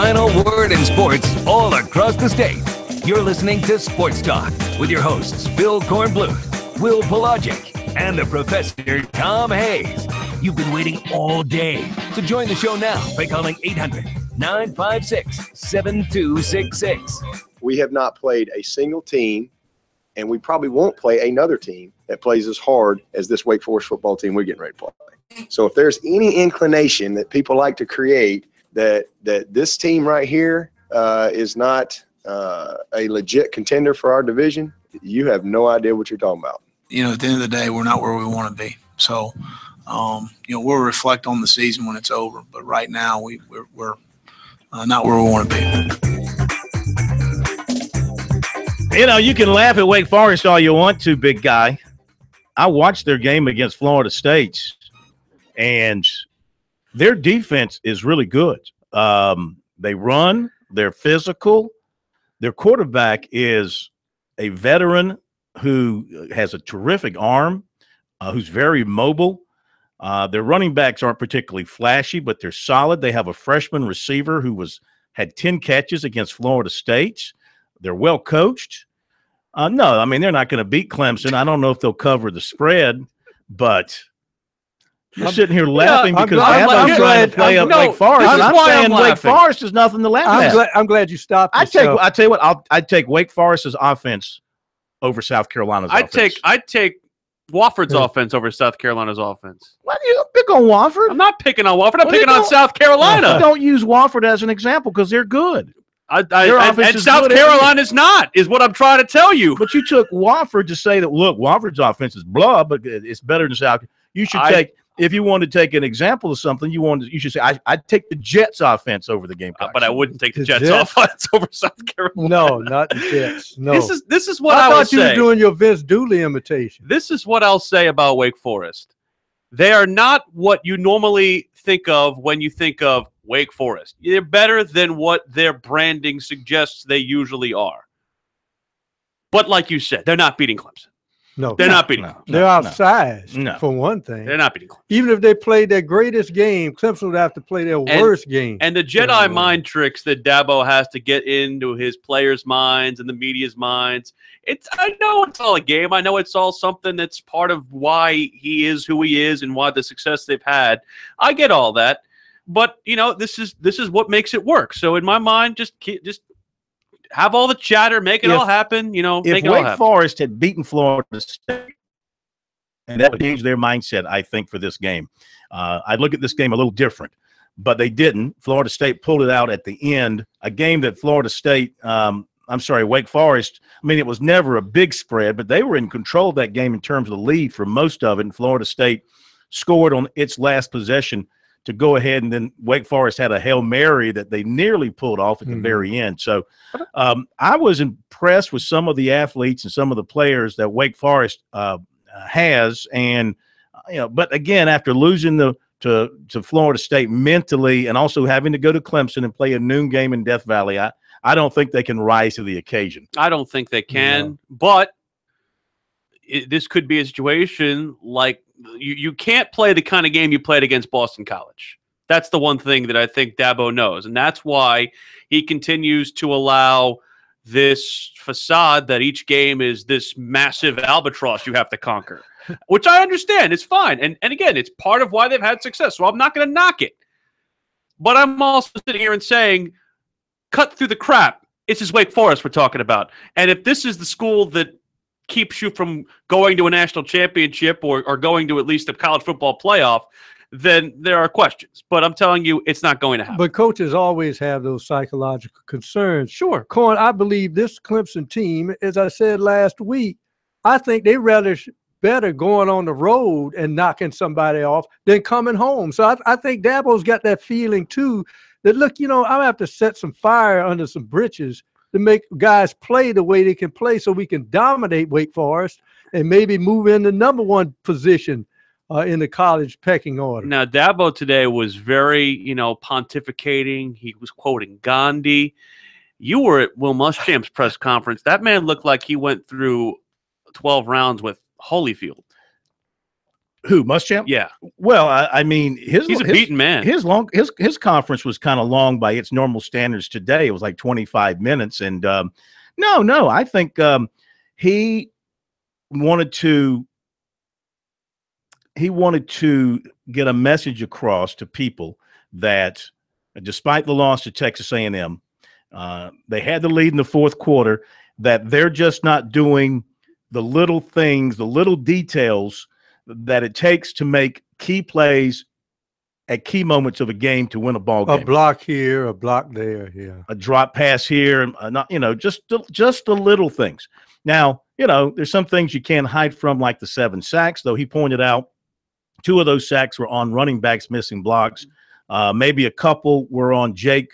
final word in sports all across the state. You're listening to Sports Talk with your hosts, Bill Kornbluth, Will Pelagic, and the Professor Tom Hayes. You've been waiting all day. So join the show now by calling 800-956-7266. We have not played a single team, and we probably won't play another team that plays as hard as this Wake Forest football team we're getting ready to play. So if there's any inclination that people like to create that this team right here is not a legit contender for our division, you have no idea what you're talking about. You know, at the end of the day, we're not where we want to be. So, we'll reflect on the season when it's over. But right now, we're not where we want to be. You know, you can laugh at Wake Forest all you want to, big guy. I watched their game against Florida State, and their defense is really good. They run, they're physical. Their quarterback is a veteran who has a terrific arm, who's very mobile. Their running backs aren't particularly flashy, but they're solid. They have a freshman receiver who had 10 catches against Florida State. They're well coached. No, I mean, they're not going to beat Clemson. I don't know if they'll cover the spread, but you're sitting here laughing because Dabo's trying to play up Wake Forest. I'm saying Wake Forest is nothing to laugh at. I'm glad you stopped. I tell you what, I'd take Wake Forest's offense over South Carolina's offense. I'd take Wofford's offense over South Carolina's offense. Why do you pick on Wofford? I'm not picking on Wofford. I'm picking on South Carolina. Don't use Wofford as an example because they're good. And South Carolina's not, is what I'm trying to tell you. But you took Wofford to say that, look, Wofford's offense is blah, but it's better than South. You should take, if you want to take an example of something, you should say, I'd take the Jets offense over the Gamecocks. But I wouldn't take the Jets offense over South Carolina. No, not the Jets. No. This is what I would say. I thought you were doing your Vince Dooley imitation. This is what I'll say about Wake Forest. They are not what you normally think of when you think of Wake Forest. They're better than what their branding suggests they usually are. But like you said, they're not beating Clemson. No, they're not beating Clemson. They're outsized, for one thing. They're not beating Clemson. Even if they played their greatest game, Clemson would have to play their worst game. And the Jedi mind tricks that Dabo has to get into his players' minds and the media's minds, I know it's all a game. I know it's all something that's part of why he is who he is and why the success they've had. I get all that. But, this is what makes it work. So in my mind, just have all the chatter, make it all happen, make it all happen. If Wake Forest had beaten Florida State, and that would change their mindset, I think, for this game. I'd look at this game a little different, but they didn't. Florida State pulled it out at the end, a game that Wake Forest, I mean, it was never a big spread, but they were in control of that game in terms of the lead for most of it, and Florida State scored on its last possession to go ahead, and then Wake Forest had a Hail Mary that they nearly pulled off at the very end. So I was impressed with some of the athletes and some of the players that Wake Forest has. And, but again, after losing to Florida State mentally and also having to go to Clemson and play a noon game in Death Valley, I don't think they can rise to the occasion. I don't think they can, but this could be a situation like you can't play the kind of game you played against Boston College. That's the one thing that I think Dabo knows, and that's why he continues to allow this facade that each game is this massive albatross you have to conquer, which I understand. It's fine. And again, it's part of why they've had success, so I'm not going to knock it. But I'm also sitting here and saying, cut through the crap. It's just Wake Forest we're talking about. And if this is the school that keeps you from going to a national championship or going to at least a college football playoff, then there are questions. But I'm telling you, it's not going to happen. But coaches always have those psychological concerns. Sure. Corn, I believe this Clemson team, as I said last week, I think they rather better going on the road and knocking somebody off than coming home. So I think Dabo's got that feeling too, that look, I'm going to have to set some fire under some britches to make guys play the way they can play so we can dominate Wake Forest and maybe move in the number one position in the college pecking order. Now, Dabo today was very, pontificating. He was quoting Gandhi. You were at Will Muschamp's press conference. That man looked like he went through 12 rounds with Holyfield. Who, Muschamp? Yeah. Well, I mean, he's a beaten man. His conference was kind of long by its normal standards today. It was like 25 minutes. And no, I think he wanted to get a message across to people that despite the loss to Texas A&M, they had the lead in the fourth quarter, that they're just not doing the little things, the little details that it takes to make key plays at key moments of a game to win a ball game. A block here, a block there, yeah. A drop pass here, just the little things. Now, there's some things you can't hide from, like the 7 sacks, though he pointed out 2 of those sacks were on running backs missing blocks. Maybe a couple were on Jake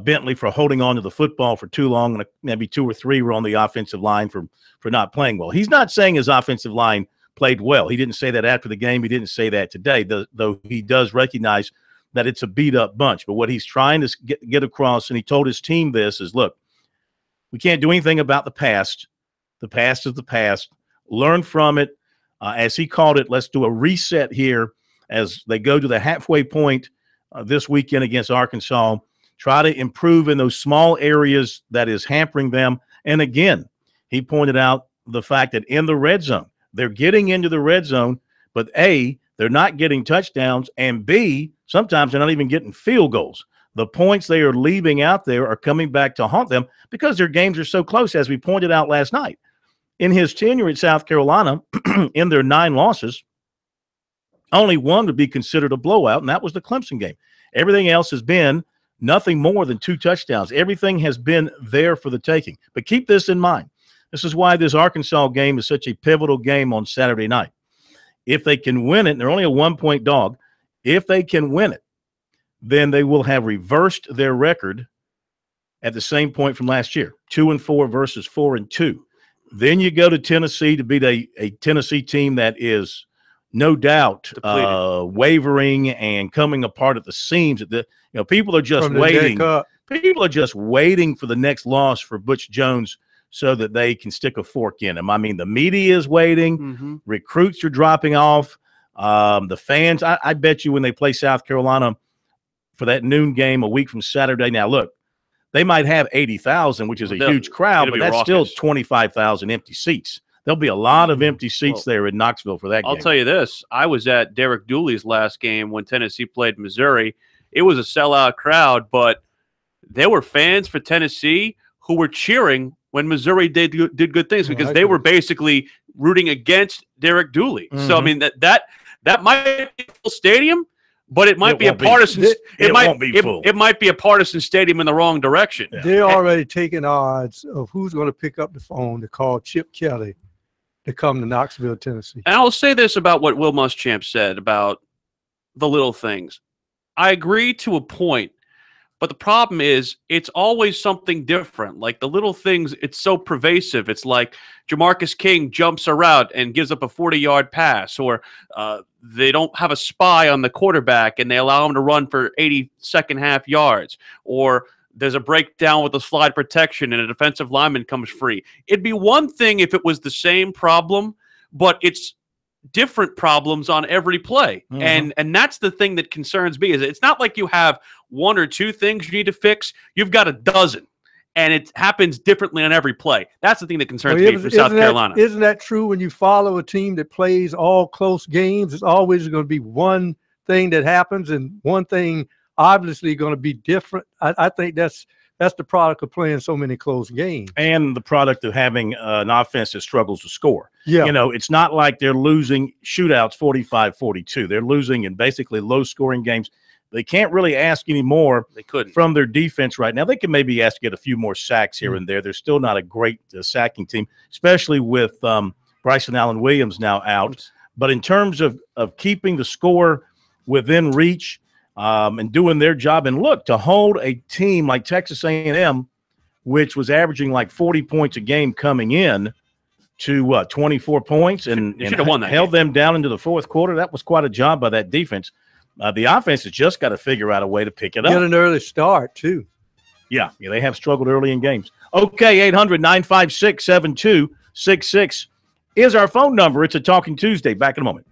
Bentley for holding on to the football for too long, and maybe 2 or 3 were on the offensive line for not playing well. He's not saying his offensive line played well. He didn't say that after the game. He didn't say that today, though he does recognize that it's a beat-up bunch. But what he's trying to get across, and he told his team this, is, look, we can't do anything about the past. The past is the past. Learn from it. As he called it, let's do a reset here as they go to the halfway point this weekend against Arkansas. Try to improve in those small areas that is hampering them. And again, he pointed out the fact that in the red zone, they're getting into the red zone, but A, they're not getting touchdowns, and B, sometimes they're not even getting field goals. The points they are leaving out there are coming back to haunt them because their games are so close, as we pointed out last night. In his tenure at South Carolina, in their 9 losses, only one would be considered a blowout, and that was the Clemson game. Everything else has been nothing more than 2 touchdowns. Everything has been there for the taking. But keep this in mind. This is why this Arkansas game is such a pivotal game on Saturday night. If they can win it, and they're only a 1-point dog, if they can win it, then they will have reversed their record at the same point from last year, 2-4 versus 4-2. Then you go to Tennessee to beat a Tennessee team that is no doubt wavering and coming apart at the seams. People are just waiting. People are just waiting for the next loss for Butch Jones so that they can stick a fork in him. I mean, the media is waiting. Mm-hmm. Recruits are dropping off. The fans, I bet you when they play South Carolina for that noon game a week from Saturday. Now, look, they might have 80,000, which is a huge crowd, but that's still 25,000 empty seats. There'll be a lot of empty seats there in Knoxville for that game. I'll tell you this. I was at Derek Dooley's last game when Tennessee played Missouri. It was a sellout crowd, but there were fans for Tennessee who were cheering when Missouri did good things because they were basically rooting against Derek Dooley. Mm-hmm. So, I mean, that might be a full stadium, but it might be a partisan. It might be a partisan stadium in the wrong direction. Yeah. They're already taking odds of who's going to pick up the phone to call Chip Kelly to come to Knoxville, Tennessee. And I'll say this about what Will Muschamp said about the little things. I agree to a point, but the problem is it's always something different. Like the little things, it's so pervasive. It's like Jamarcus King jumps a route and gives up a 40-yard pass, or they don't have a spy on the quarterback and they allow him to run for 80 second half yards, or there's a breakdown with a slide protection and a defensive lineman comes free. It'd be one thing if it was the same problem, but it's different problems on every play. Mm-hmm. And that's the thing that concerns me, is it's not like you have 1 or 2 things you need to fix. You've got a dozen, and it happens differently on every play. That's the thing that concerns me for South Carolina. Isn't that true when you follow a team that plays all close games? It's always going to be one thing that happens and one thing obviously going to be different. I think that's the product of playing so many close games. And the product of having an offense that struggles to score. Yeah. It's not like they're losing shootouts 45-42. They're losing in basically low-scoring games. They can't really ask any more from their defense right now. They can maybe ask to get a few more sacks here and there. They're still not a great sacking team, especially with Bryson Allen-Williams now out. But in terms of keeping the score within reach, and doing their job, and look, to hold a team like Texas A&M, which was averaging like 40 points a game coming in, to 24 points and won that held game. them down into the fourth quarter. That was quite a job by that defense. The offense has just got to figure out a way to pick it up. Get an early start, too. Yeah, they have struggled early in games. Okay, 800-956-7266 is our phone number. It's a Talking Tuesday. Back in a moment.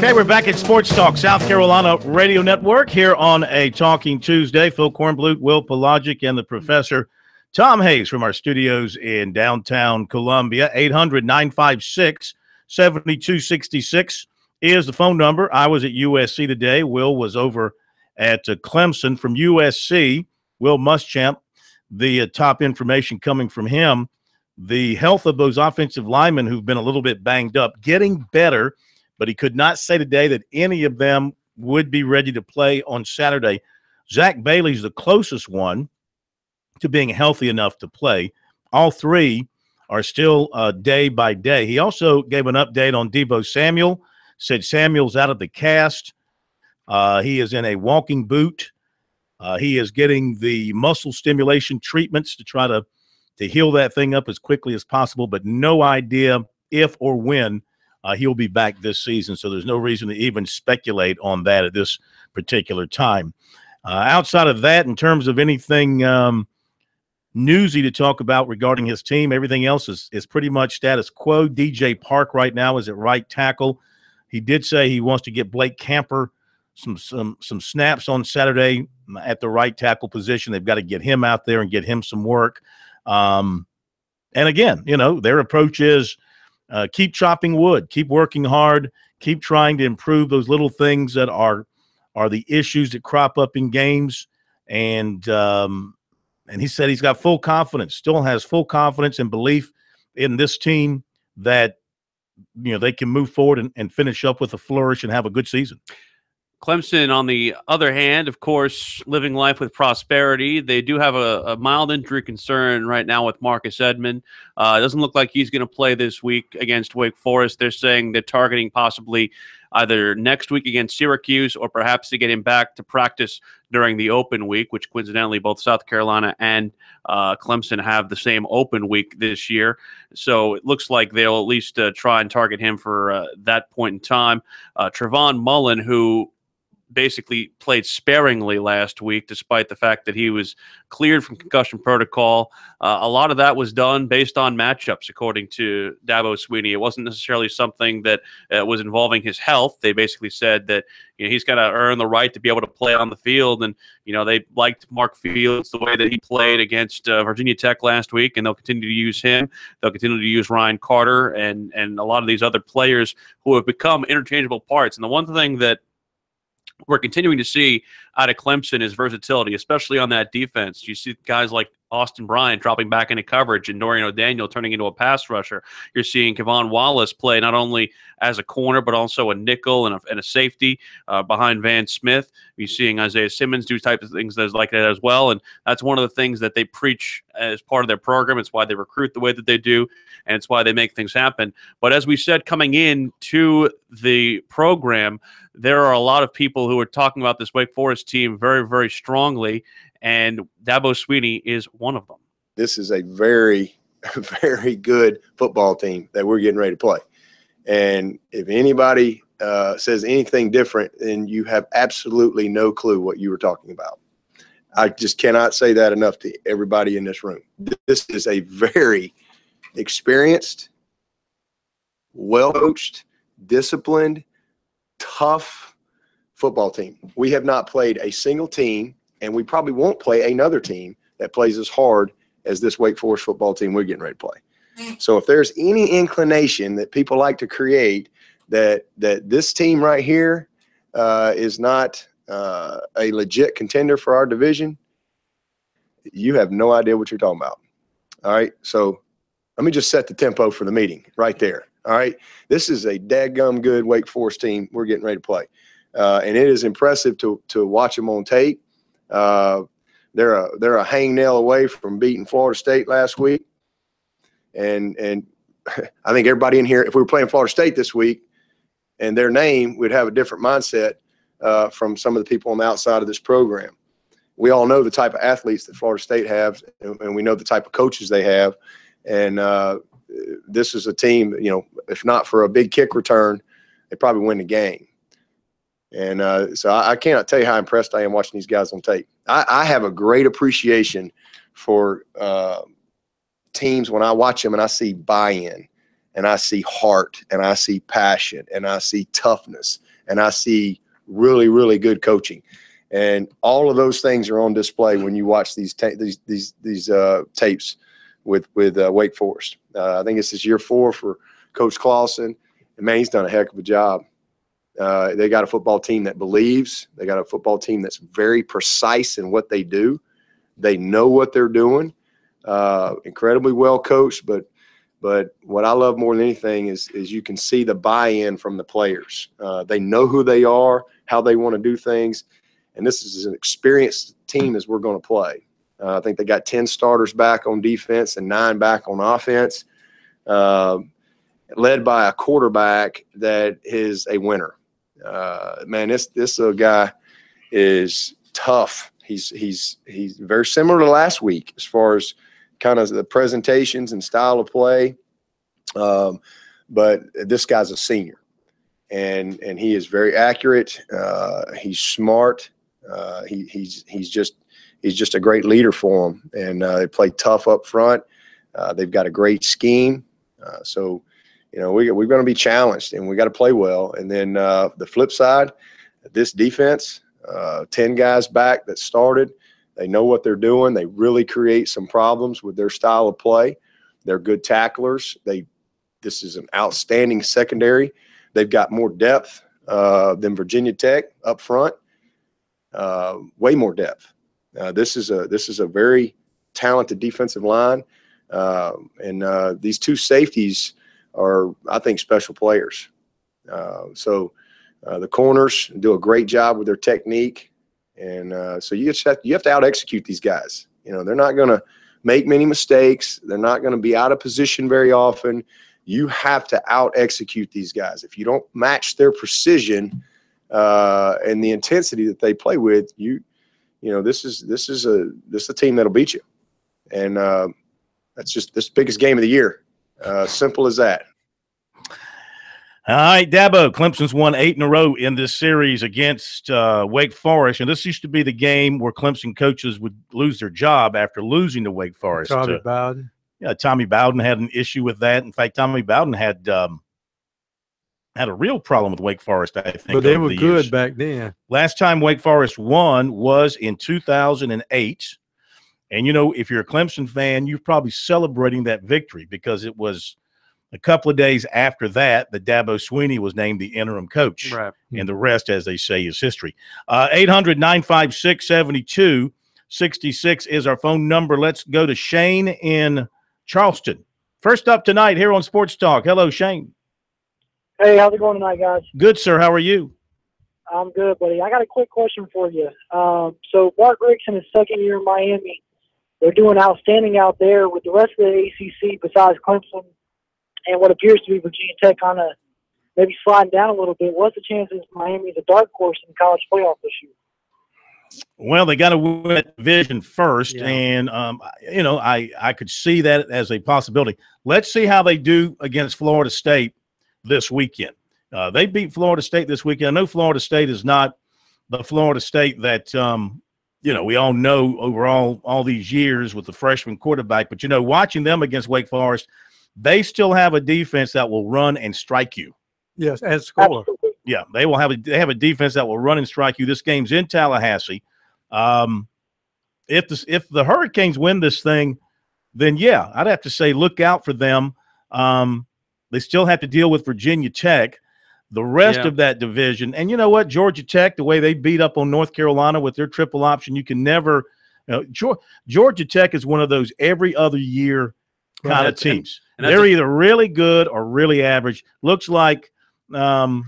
Okay, we're back at Sports Talk, South Carolina Radio Network, here on a Talking Tuesday. Phil Kornblut, Will Pelagic, and the Professor Tom Hayes from our studios in downtown Columbia. 800-956-7266 is the phone number. I was at USC today. Will was over at Clemson. From USC, Will Muschamp, the top information coming from him, the health of those offensive linemen who've been a little bit banged up, getting better, but he could not say today that any of them would be ready to play on Saturday. Zach Bailey's the closest one to being healthy enough to play. All three are still day by day. He also gave an update on Deebo Samuel, said Samuel's out of the cast. He is in a walking boot. He is getting the muscle stimulation treatments to try to heal that thing up as quickly as possible, but no idea if or when he'll be back this season, so there's no reason to even speculate on that at this particular time. Outside of that, in terms of anything newsy to talk about regarding his team, everything else is pretty much status quo. DJ Park right now is at right tackle. He did say he wants to get Blake Camper some snaps on Saturday at the right tackle position. They've got to get him out there and get him some work. And again, their approach is keep chopping wood, keep working hard, keep trying to improve those little things that are the issues that crop up in games. And he said he's got full confidence, still has full confidence and belief in this team that, they can move forward and finish up with a flourish and have a good season. Clemson, on the other hand, of course, living life with prosperity. They do have a mild injury concern right now with Marcus Edmond. It doesn't look like he's going to play this week against Wake Forest. They're saying they're targeting possibly either next week against Syracuse or perhaps to get him back to practice during the open week, which coincidentally both South Carolina and Clemson have the same open week this year. So it looks like they'll at least try and target him for that point in time. Trevon Mullen, who basically played sparingly last week, despite the fact that he was cleared from concussion protocol. A lot of that was done based on matchups, according to Dabo Swinney. It wasn't necessarily something that was involving his health. They basically said that he's got to earn the right to be able to play on the field, and they liked Mark Fields the way that he played against Virginia Tech last week, and they'll continue to use him. They'll continue to use Ryan Carter and a lot of these other players who have become interchangeable parts. And the one thing that we're continuing to see out of Clemson is versatility, especially on that defense. You see guys like Austin Bryant dropping back into coverage and Dorian O'Daniel turning into a pass rusher. You're seeing Kevon Wallace play not only as a corner but also a nickel and a safety behind Van Smith. You're seeing Isaiah Simmons do types of things like that as well, and that's one of the things that they preach as part of their program. It's why they recruit the way that they do, and it's why they make things happen. But as we said, coming in to the program, there are a lot of people who are talking about this Wake Forest team very, very strongly, and Dabo Swinney is one of them. This is a very, very good football team that we're getting ready to play. And if anybody says anything different, then you have absolutely no clue what you were talking about. I just cannot say that enough to everybody in this room. This is a very experienced, well-coached, disciplined, tough football team. We have not played a single team, and we probably won't play another team that plays as hard as this Wake Forest football team we're getting ready to play. So if there's any inclination that people like to create that this team right here is not a legit contender for our division, you have no idea what you're talking about. All right, so let me just set the tempo for the meeting right there. All right, this is a dadgum good Wake Forest team we're getting ready to play, and it is impressive to watch them on tape. They're a hangnail away from beating Florida State last week, and I think everybody in here, if we were playing Florida State this week, and their name, we'd have a different mindset from some of the people on the outside of this program. We all know the type of athletes that Florida State have, and we know the type of coaches they have, and this is a team, if not for a big kick return, they probably win the game. And so I cannot tell you how impressed I am watching these guys on tape. I have a great appreciation for teams when I watch them and I see buy-in and I see heart and I see passion and I see toughness and I see really, really good coaching. And all of those things are on display when you watch these tapes with Wake Forest. I think this is year 4 for Coach Clausen, and man, he's done a heck of a job. They got a football team that believes. They got a football team that's very precise in what they do. They know what they're doing. Incredibly well coached, but what I love more than anything is you can see the buy-in from the players. They know who they are, how they want to do things, and this is an experienced team as we're going to play. I think they got 10 starters back on defense and 9 back on offense, led by a quarterback that is a winner. Man, this guy is tough. He's very similar to last week as far as kind of the presentations and style of play. But this guy's a senior, and he is very accurate. He's smart. He's just a great leader for them, and they play tough up front. They've got a great scheme. So, we're going to be challenged, and we got to play well. And then the flip side, this defense, 10 guys back that started. They know what they're doing. They really create some problems with their style of play. They're good tacklers. This is an outstanding secondary. They've got more depth than Virginia Tech up front. Way more depth. This is a very talented defensive line, and these 2 safeties are, I think, special players. So the corners do a great job with their technique, and so you have to out-execute these guys. They're not going to make many mistakes. They're not going to be out of position very often. You have to out-execute these guys. If you don't match their precision and the intensity that they play with, this is a team that'll beat you, and that's just this biggest game of the year. Simple as that. All right, Dabo, Clemson's won 8 in a row in this series against Wake Forest, and this used to be the game where Clemson coaches would lose their job after losing to Wake Forest. Tommy Bowden. Yeah, Tommy Bowden had an issue with that. In fact, Tommy Bowden had a real problem with Wake Forest, I think. But they were good back then. Last time Wake Forest won was in 2008. And, if you're a Clemson fan, you're probably celebrating that victory because it was a couple of days after that Dabo Swinney was named the interim coach. Right. And the rest, as they say, is history. 800-956-7266 is our phone number. Let's go to Shane in Charleston. First up tonight here on Sports Talk. Hello, Shane. Hey, how's it going tonight, guys? Good, sir. How are you? I'm good, buddy. I got a quick question for you. So Mark Rick's in his second year in Miami. They're doing outstanding out there with the rest of the ACC besides Clemson and what appears to be Virginia Tech kind of maybe sliding down a little bit. What's the chances Miami's a dark horse in the college playoff this year? Well, they got to win that division first, Yeah. and I could see that as a possibility. Let's see how they do against Florida State this weekend. They beat Florida State this weekend. I know Florida State is not the Florida State that we all know over all these years with the freshman quarterback. But watching them against Wake Forest, they still have a defense that will run and strike you. Yes, and score. Absolutely. Yeah, they have a defense that will run and strike you. This game's in Tallahassee. If the Hurricanes win this thing, then yeah, I'd have to say look out for them. They still have to deal with Virginia Tech, the rest of that division. And you know what? Georgia Tech, the way they beat up on North Carolina with their triple option, you can never Georgia Tech is one of those every other year kind of teams. And they're either really good or really average. Looks like Mr.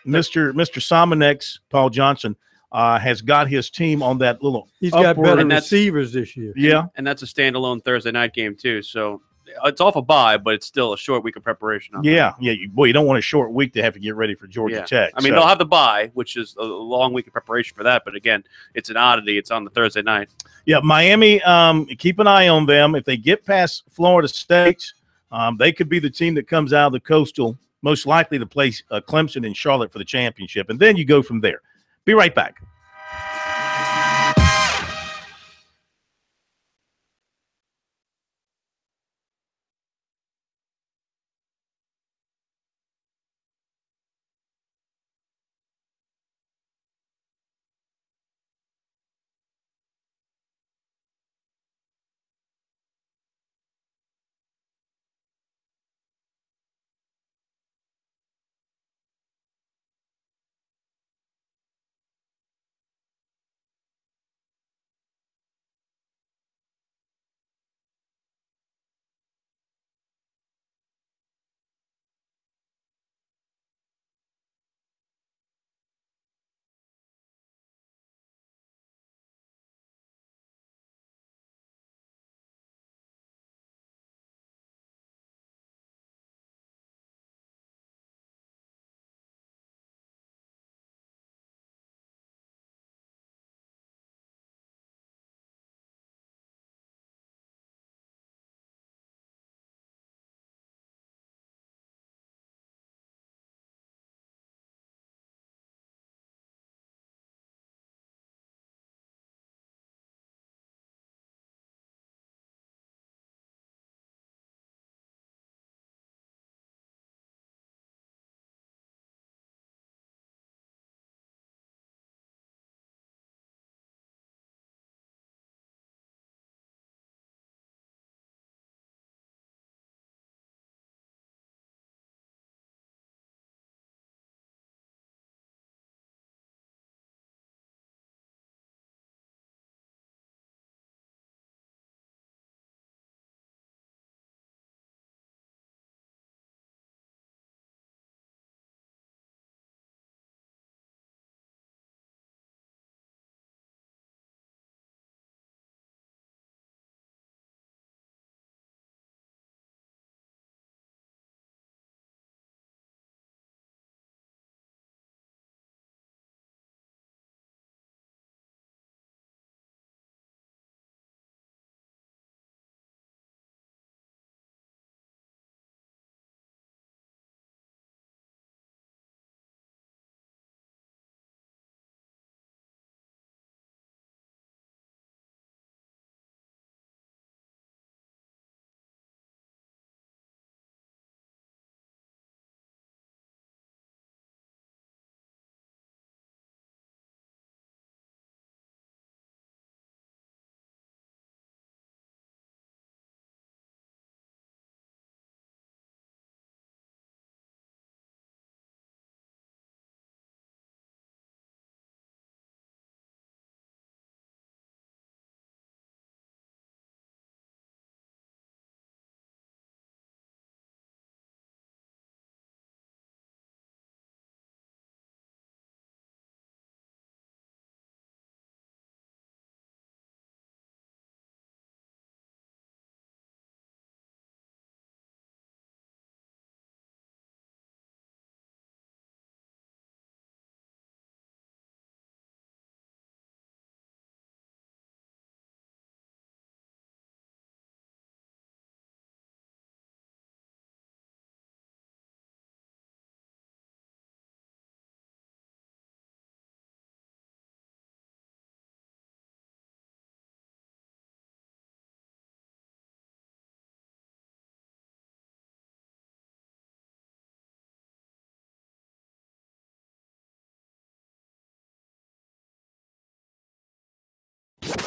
Somonek's, Paul Johnson, has got his team on that little He's got upward. better receivers this year. Yeah. And that's a standalone Thursday night game, too. So it's off a bye, but it's still a short week of preparation. Yeah. You don't want a short week to have to get ready for Georgia Tech. I mean, they'll have the bye, which is a long week of preparation for that. But, again, it's an oddity. It's on the Thursday night. Yeah, Miami, keep an eye on them. If they get past Florida State, they could be the team that comes out of the Coastal, most likely to play Clemson and Charlotte for the championship. And then you go from there. Be right back.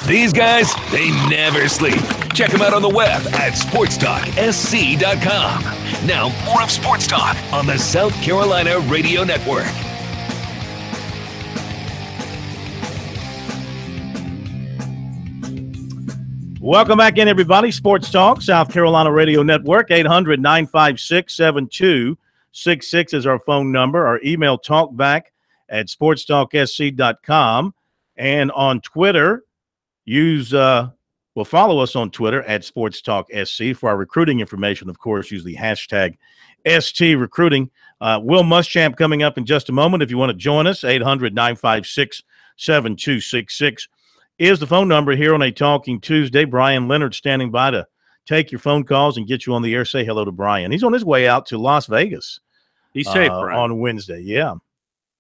These guys, they never sleep. Check them out on the web at SportsTalkSC.com. Now, more of Sports Talk on the South Carolina Radio Network. Welcome back in, everybody. Sports Talk, South Carolina Radio Network, 800-956-7266 is our phone number. Our email, talkback@sportstalksc.com. And on Twitter, follow us on Twitter at SportsTalkSC. For our recruiting information, of course, use the hashtag STRecruiting. Will Muschamp coming up in just a moment. If you want to join us, 800-956-7266 is the phone number here on a Talking Tuesday. Brian Leonard standing by to take your phone calls and get you on the air. Say hello to Brian. He's on his way out to Las Vegas. He's safe, Brian. On Wednesday. Yeah.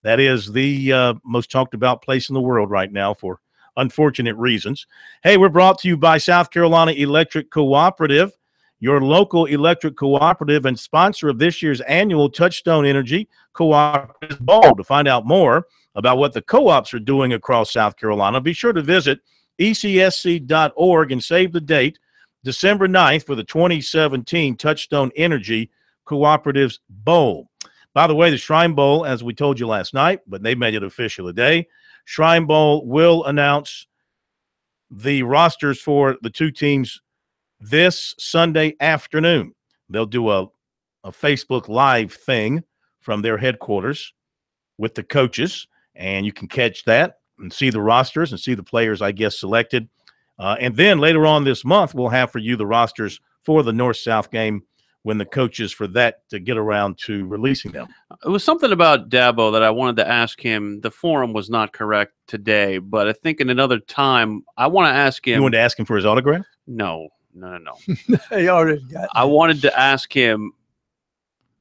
That is the most talked about place in the world right now for unfortunate reasons. Hey, we're brought to you by South Carolina Electric Cooperative, your local electric cooperative and sponsor of this year's annual Touchstone Energy Cooperative Bowl. To find out more about what the co-ops are doing across South Carolina, be sure to visit ecsc.org and save the date, December 9th, for the 2017 Touchstone Energy Cooperatives Bowl. By the way, the Shrine Bowl, as we told you last night, but they made it official today, Shrine Bowl will announce the rosters for the two teams this Sunday afternoon. They'll do a Facebook Live thing from their headquarters with the coaches, and you can catch that and see the rosters and see the players, I guess, selected. And then later on this month, we'll have for you the rosters for the North-South game when the coaches for that to get around to releasing them. It was something about Dabo that I wanted to ask him. The forum was not correct today, but I think in another time, I want to ask him. You wanted to ask him for his autograph? No. He already got I wanted to ask him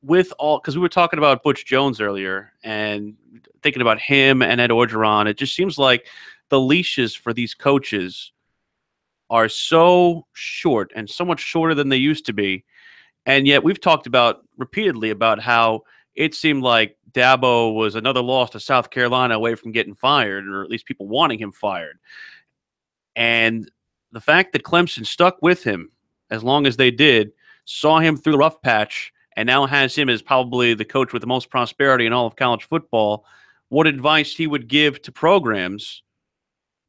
because we were talking about Butch Jones earlier and thinking about him and Ed Orgeron. It just seems like the leashes for these coaches are so short and so much shorter than they used to be. And yet we've talked about repeatedly about how it seemed like Dabo was another loss to South Carolina away from getting fired, or at least people wanting him fired. And the fact that Clemson stuck with him as long as they did, saw him through the rough patch, and now has him as probably the coach with the most prosperity in all of college football, what advice he would give to programs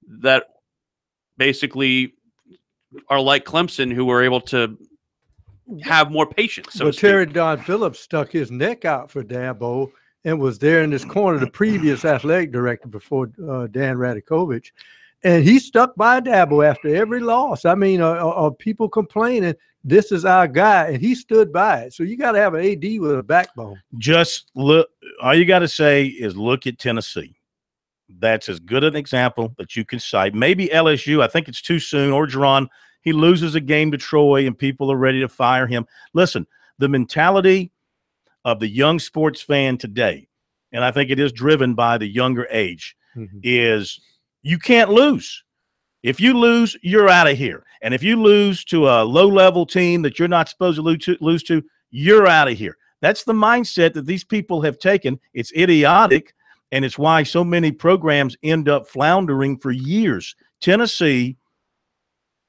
that basically are like Clemson, who were able to have more patience. So Terry Don Phillips stuck his neck out for Dabo and was there in this corner, the previous athletic director before Dan Radakovich. And he stuck by Dabo after every loss. I mean, people complaining, this is our guy, and he stood by it. So you got to have an AD with a backbone. Just look. All you got to say is look at Tennessee. That's as good an example that you can cite. Maybe LSU. I think it's too soon. Orgeron, he loses a game to Troy, and people are ready to fire him. Listen, the mentality of the young sports fan today, and I think it is driven by the younger age, is you can't lose. If you lose, you're out of here. And if you lose to a low-level team that you're not supposed to lose to, you're out of here. That's the mindset that these people have taken. It's idiotic, and it's why so many programs end up floundering for years. Tennessee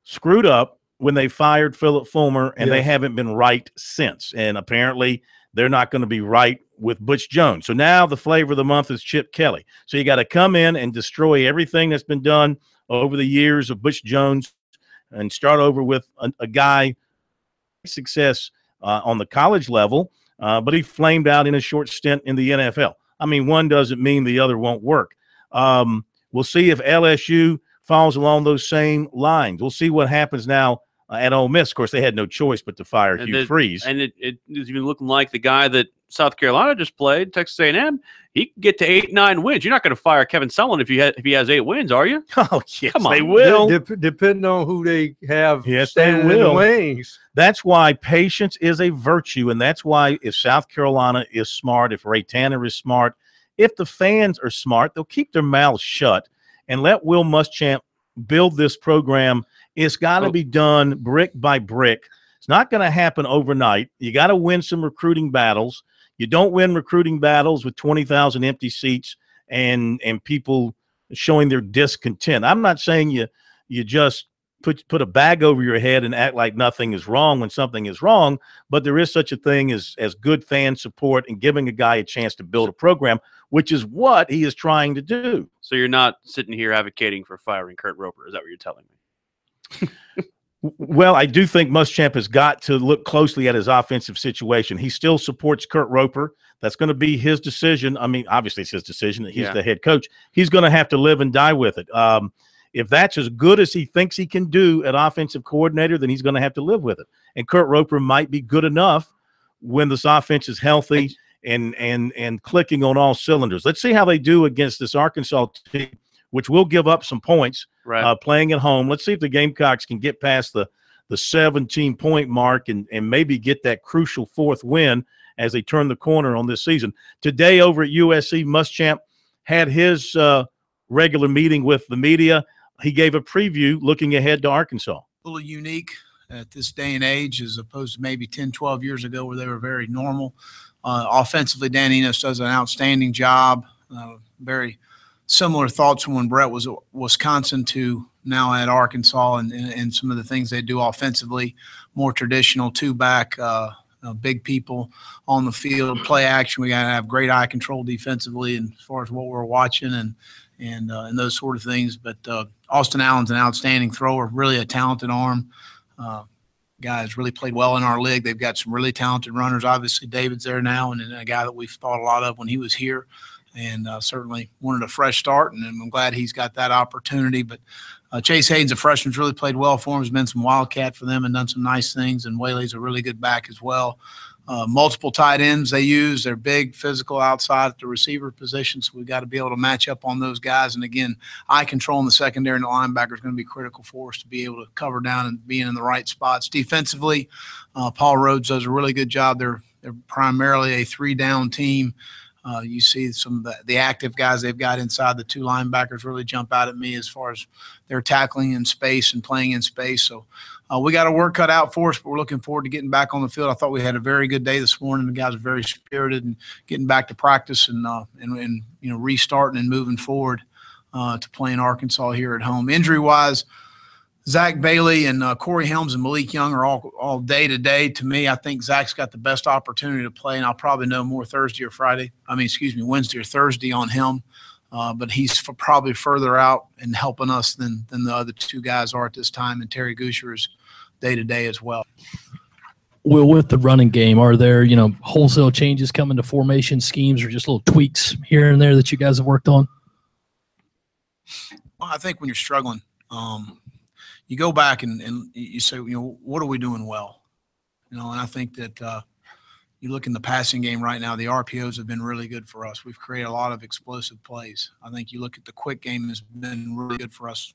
screwed up when they fired Philip Fulmer, and they haven't been right since. And apparently they're not going to be right with Butch Jones. So now the flavor of the month is Chip Kelly. So you got to come in and destroy everything that's been done over the years of Butch Jones and start over with a guy success on the college level, but he flamed out in a short stint in the NFL. I mean, one doesn't mean the other won't work. We'll see if LSU falls along those same lines. We'll see what happens now at Ole Miss. Of course, they had no choice but to fire Hugh Freeze. And it is even looking like the guy that South Carolina just played, Texas A&M, he can get to 8-9 wins. You're not going to fire Kevin Sullivan if he has 8 wins, are you? Oh, yes, come on. They will. Depending on who they have yes, they will. in the wings. That's why patience is a virtue, and that's why if South Carolina is smart, if Ray Tanner is smart, if the fans are smart, they'll keep their mouths shut and let Will Muschamp build this program. It's got to be done brick by brick. It's not going to happen overnight. You got to win some recruiting battles. You don't win recruiting battles with 20,000 empty seats and people showing their discontent. I'm not saying you just put a bag over your head and act like nothing is wrong when something is wrong. But there is such a thing as good fan support and giving a guy a chance to build a program, which is what he is trying to do. So you're not sitting here advocating for firing Kurt Roper. Is that what you're telling me? Well, I do think Muschamp has got to look closely at his offensive situation. He still supports Kurt Roper. That's going to be his decision. I mean, obviously it's his decision that he's the head coach. He's going to have to live and die with it. If that's as good as he thinks he can do at offensive coordinator, then he's going to have to live with it. And Kurt Roper might be good enough when this offense is healthy and clicking on all cylinders. Let's see how they do against this Arkansas team, which will give up some points playing at home. Let's see if the Gamecocks can get past the 17-point mark and maybe get that crucial fourth win as they turn the corner on this season. Today over at USC, Muschamp had his regular meeting with the media. He gave a preview looking ahead to Arkansas. A little unique at this day and age as opposed to maybe 10, 12 years ago where they were very normal. Offensively, Dan Enos does an outstanding job. Very similar thoughts from when Brett was at Wisconsin to now at Arkansas and some of the things they do offensively, more traditional two-back, big people on the field, play action. We got to have great eye control defensively and as far as what we're watching and those sort of things. But Austin Allen's an outstanding thrower, really a talented arm. Guy has really played well in our league. They've got some really talented runners. Obviously, David's there now, and a guy that we've thought a lot of when he was here, and certainly wanted a fresh start, and I'm glad he's got that opportunity. But Chase Hayden's a freshman, who's really played well for him. Has been some wildcat for them and done some nice things, and Whaley's a really good back as well. Multiple tight ends they use. They're big, physical outside at the receiver position, so we've got to be able to match up on those guys. And, again, eye control in the secondary and the linebacker is going to be critical for us to be able to cover down and being in the right spots. Defensively, Paul Rhodes does a really good job. They're primarily a three-down team. You see some of the active guys they've got inside the two linebackers really jump out at me as far as their tackling in space and playing in space. So we got a work cut out for us, but we're looking forward to getting back on the field. I thought we had a very good day this morning. The guys are very spirited and getting back to practice and restarting and moving forward to playing Arkansas here at home. Injury-wise, Zach Bailey and Corey Helms and Malik Young are all day-to-day. To me, I think Zach's got the best opportunity to play, and I'll probably know more Wednesday or Thursday on him. But he's probably further out and helping us than the other two guys are at this time, and Terry Gusher is day-to-day as well. Well, with the running game, are there, wholesale changes coming to formation schemes or just little tweaks here and there that you guys have worked on? Well, I think when you're struggling, you go back and you say, what are we doing well? And I think that you look in the passing game right now, the RPOs have been really good for us. We've created a lot of explosive plays. I think you look at the quick game has been really good for us.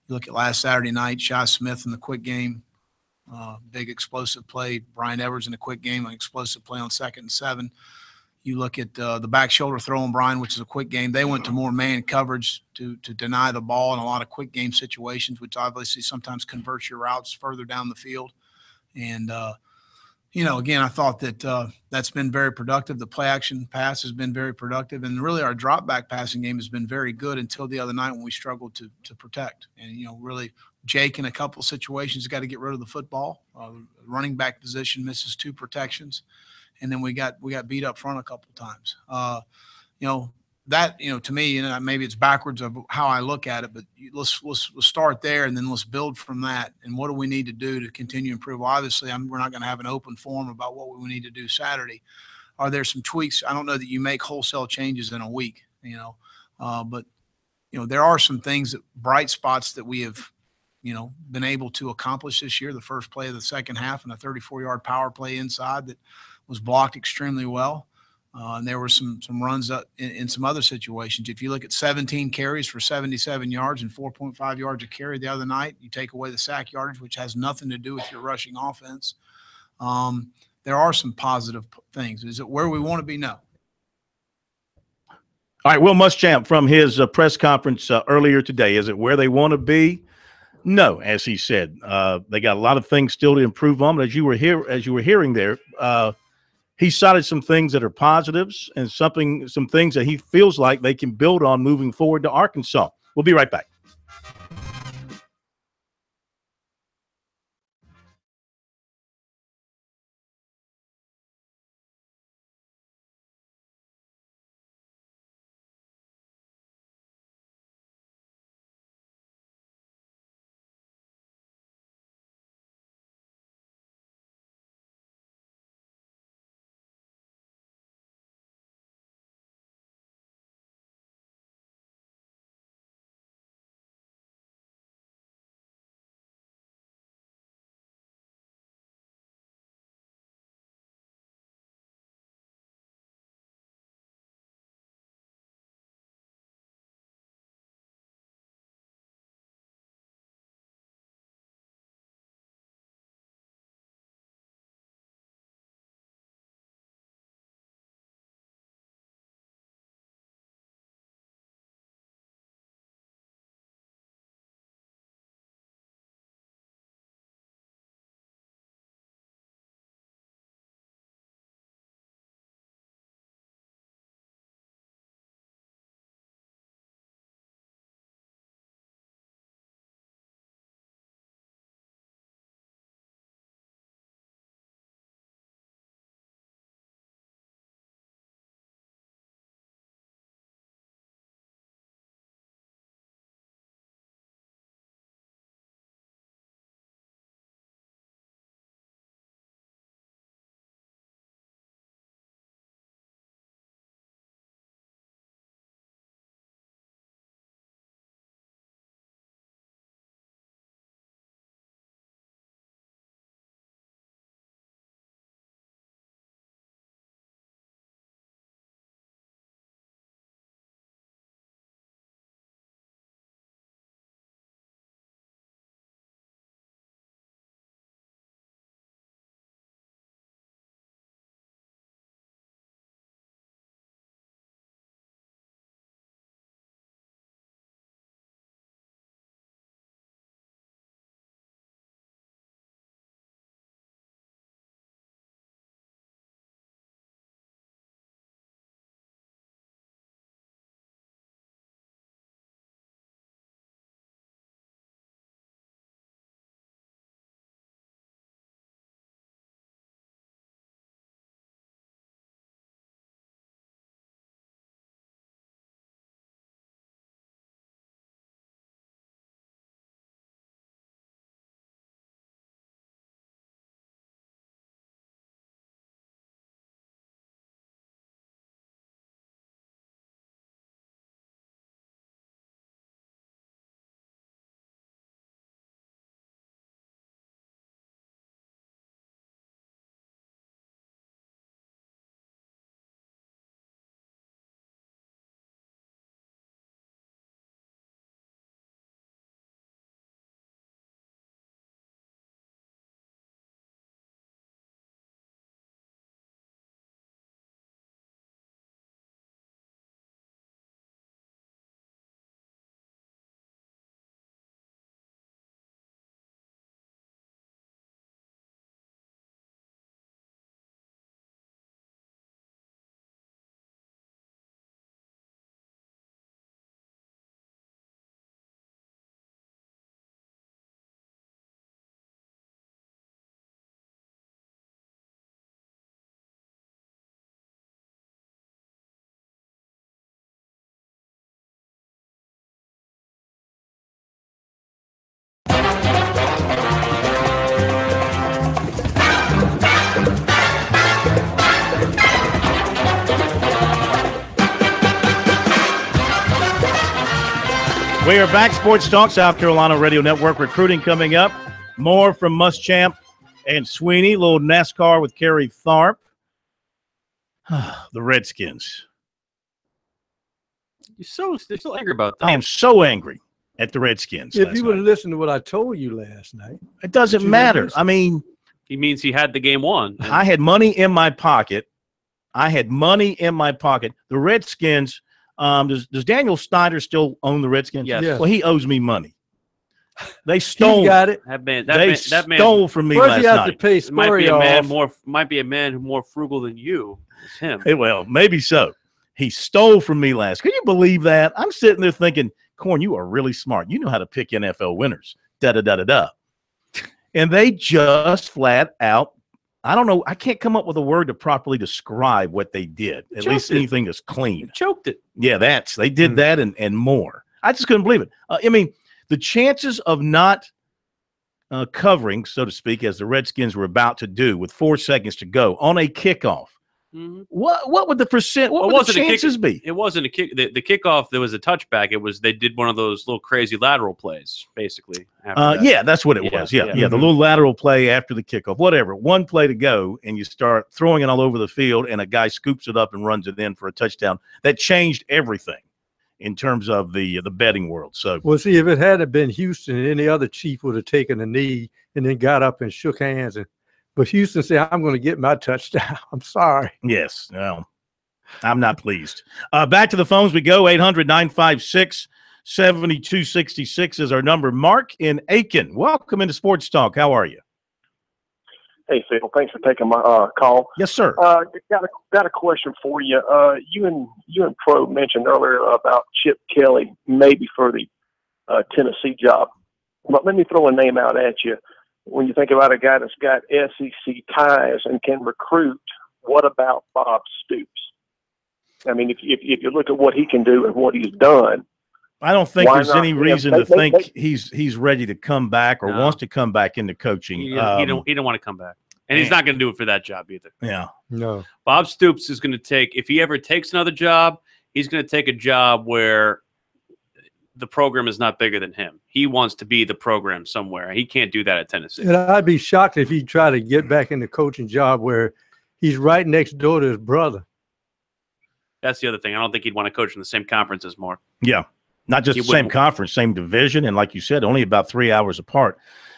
You look at last Saturday night, Shy Smith in the quick game, big explosive play. Brian Edwards in the quick game, an explosive play on 2nd and 7. You look at the back shoulder throw on Brian, which is a quick game. They went to more man coverage to deny the ball in a lot of quick game situations, which obviously sometimes converts your routes further down the field. And, again, I thought that that's been very productive. The play action pass has been very productive. And really our drop back passing game has been very good until the other night when we struggled to protect. And, really Jake in a couple situations got to get rid of the football. Running back position misses 2 protections. And then we got beat up front a couple of times. That, to me, maybe it's backwards of how I look at it, but let's start there and then let's build from that. And what do we need to do to continue to improve? Well, obviously, we're not going to have an open forum about what we need to do Saturday. Are there some tweaks? I don't know that you make wholesale changes in a week, but there are some things bright spots that we have, been able to accomplish this year. The first play of the second half and a 34-yard power play inside that was blocked extremely well. And there were some runs in some other situations. If you look at 17 carries for 77 yards and 4.5 yards a carry the other night, you take away the sack yardage, which has nothing to do with your rushing offense. There are some positive things. Is it where we want to be? No. All right, Will Muschamp from his press conference earlier today. Is it where they want to be? No, as he said. They got a lot of things still to improve on. But as you were hearing there, he cited some things that are positives and some things that he feels like they can build on moving forward to Arkansas. We'll be right back. We are back. Sports Talk, South Carolina Radio Network. Recruiting coming up. More from Muschamp and Sweeney. Little NASCAR with Kerry Tharp. The Redskins. You're so angry about that. I am so angry at the Redskins. If you would have listened to what I told you last night. It doesn't matter. I mean, he means he had the game won. I had money in my pocket. The Redskins, does Daniel Snyder still own the Redskins? Yes. Yes. Well, he owes me money. They stole. He got it. They stole from me First, last you have night. to pay Spurrier off. Might be a man more frugal than you. It's him. Hey, well, maybe so. He stole from me last. Can you believe that? I'm sitting there thinking, Corn, you are really smart. You know how to pick NFL winners. Da-da-da-da-da. And they just flat out, I don't know, I can't come up with a word to properly describe what they did. At least anything that's clean. They choked it. Yeah, they did that and more. I just couldn't believe it. I mean, the chances of not covering, so to speak, as the Redskins were about to do with 4 seconds to go on a kickoff. Mm-hmm. What would the percent? What would the chances be? It wasn't a kick. The kickoff. There was a touchback. They did one of those little crazy lateral plays, basically. Yeah, that's what it was. Yeah. The little lateral play after the kickoff. Whatever. One play to go, and you start throwing it all over the field, and a guy scoops it up and runs it in for a touchdown. That changed everything in terms of the betting world. So, well, see, if it hadn't been Houston, any other chief would have taken a knee and then got up and shook hands. But Houston said, I'm going to get my touchdown. I'm sorry. Yes. No, I'm not pleased. Back to the phones we go. 800-956-7266 is our number. Mark in Aiken. Welcome into Sports Talk. How are you? Hey, Phil. Thanks for taking my call. Yes, sir. Got a question for you. You and Pro mentioned earlier about Chip Kelly, maybe for the Tennessee job. But let me throw a name out at you. When you think about a guy that's got SEC ties and can recruit, what about Bob Stoops? I mean, if you look at what he can do and what he's done, I don't think there's any reason to think he's ready to come back or wants to come back into coaching. He don't want to come back, and he's not going to do it for that job either. Yeah, no. Bob Stoops is going to take, if he ever takes another job, he's going to take a job where the program is not bigger than him. He wants to be the program somewhere. He can't do that at Tennessee. And I'd be shocked if he tried to get back in the coaching job where he's right next door to his brother. That's the other thing. I don't think he'd want to coach in the same conference as Mark. Yeah, not just the same conference, same division, and like you said, only about 3 hours apart.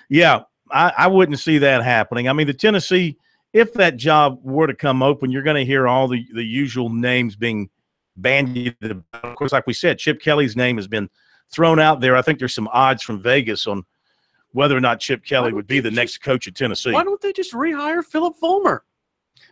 Yeah, I wouldn't see that happening. I mean, the Tennessee, if that job were to come open, you're going to hear all the usual names being bandied. Of course, like we said, Chip Kelly's name has been thrown out there. I think there's some odds from Vegas on whether or not Chip Kelly would be the next coach at Tennessee. Why don't they just rehire Philip Fulmer?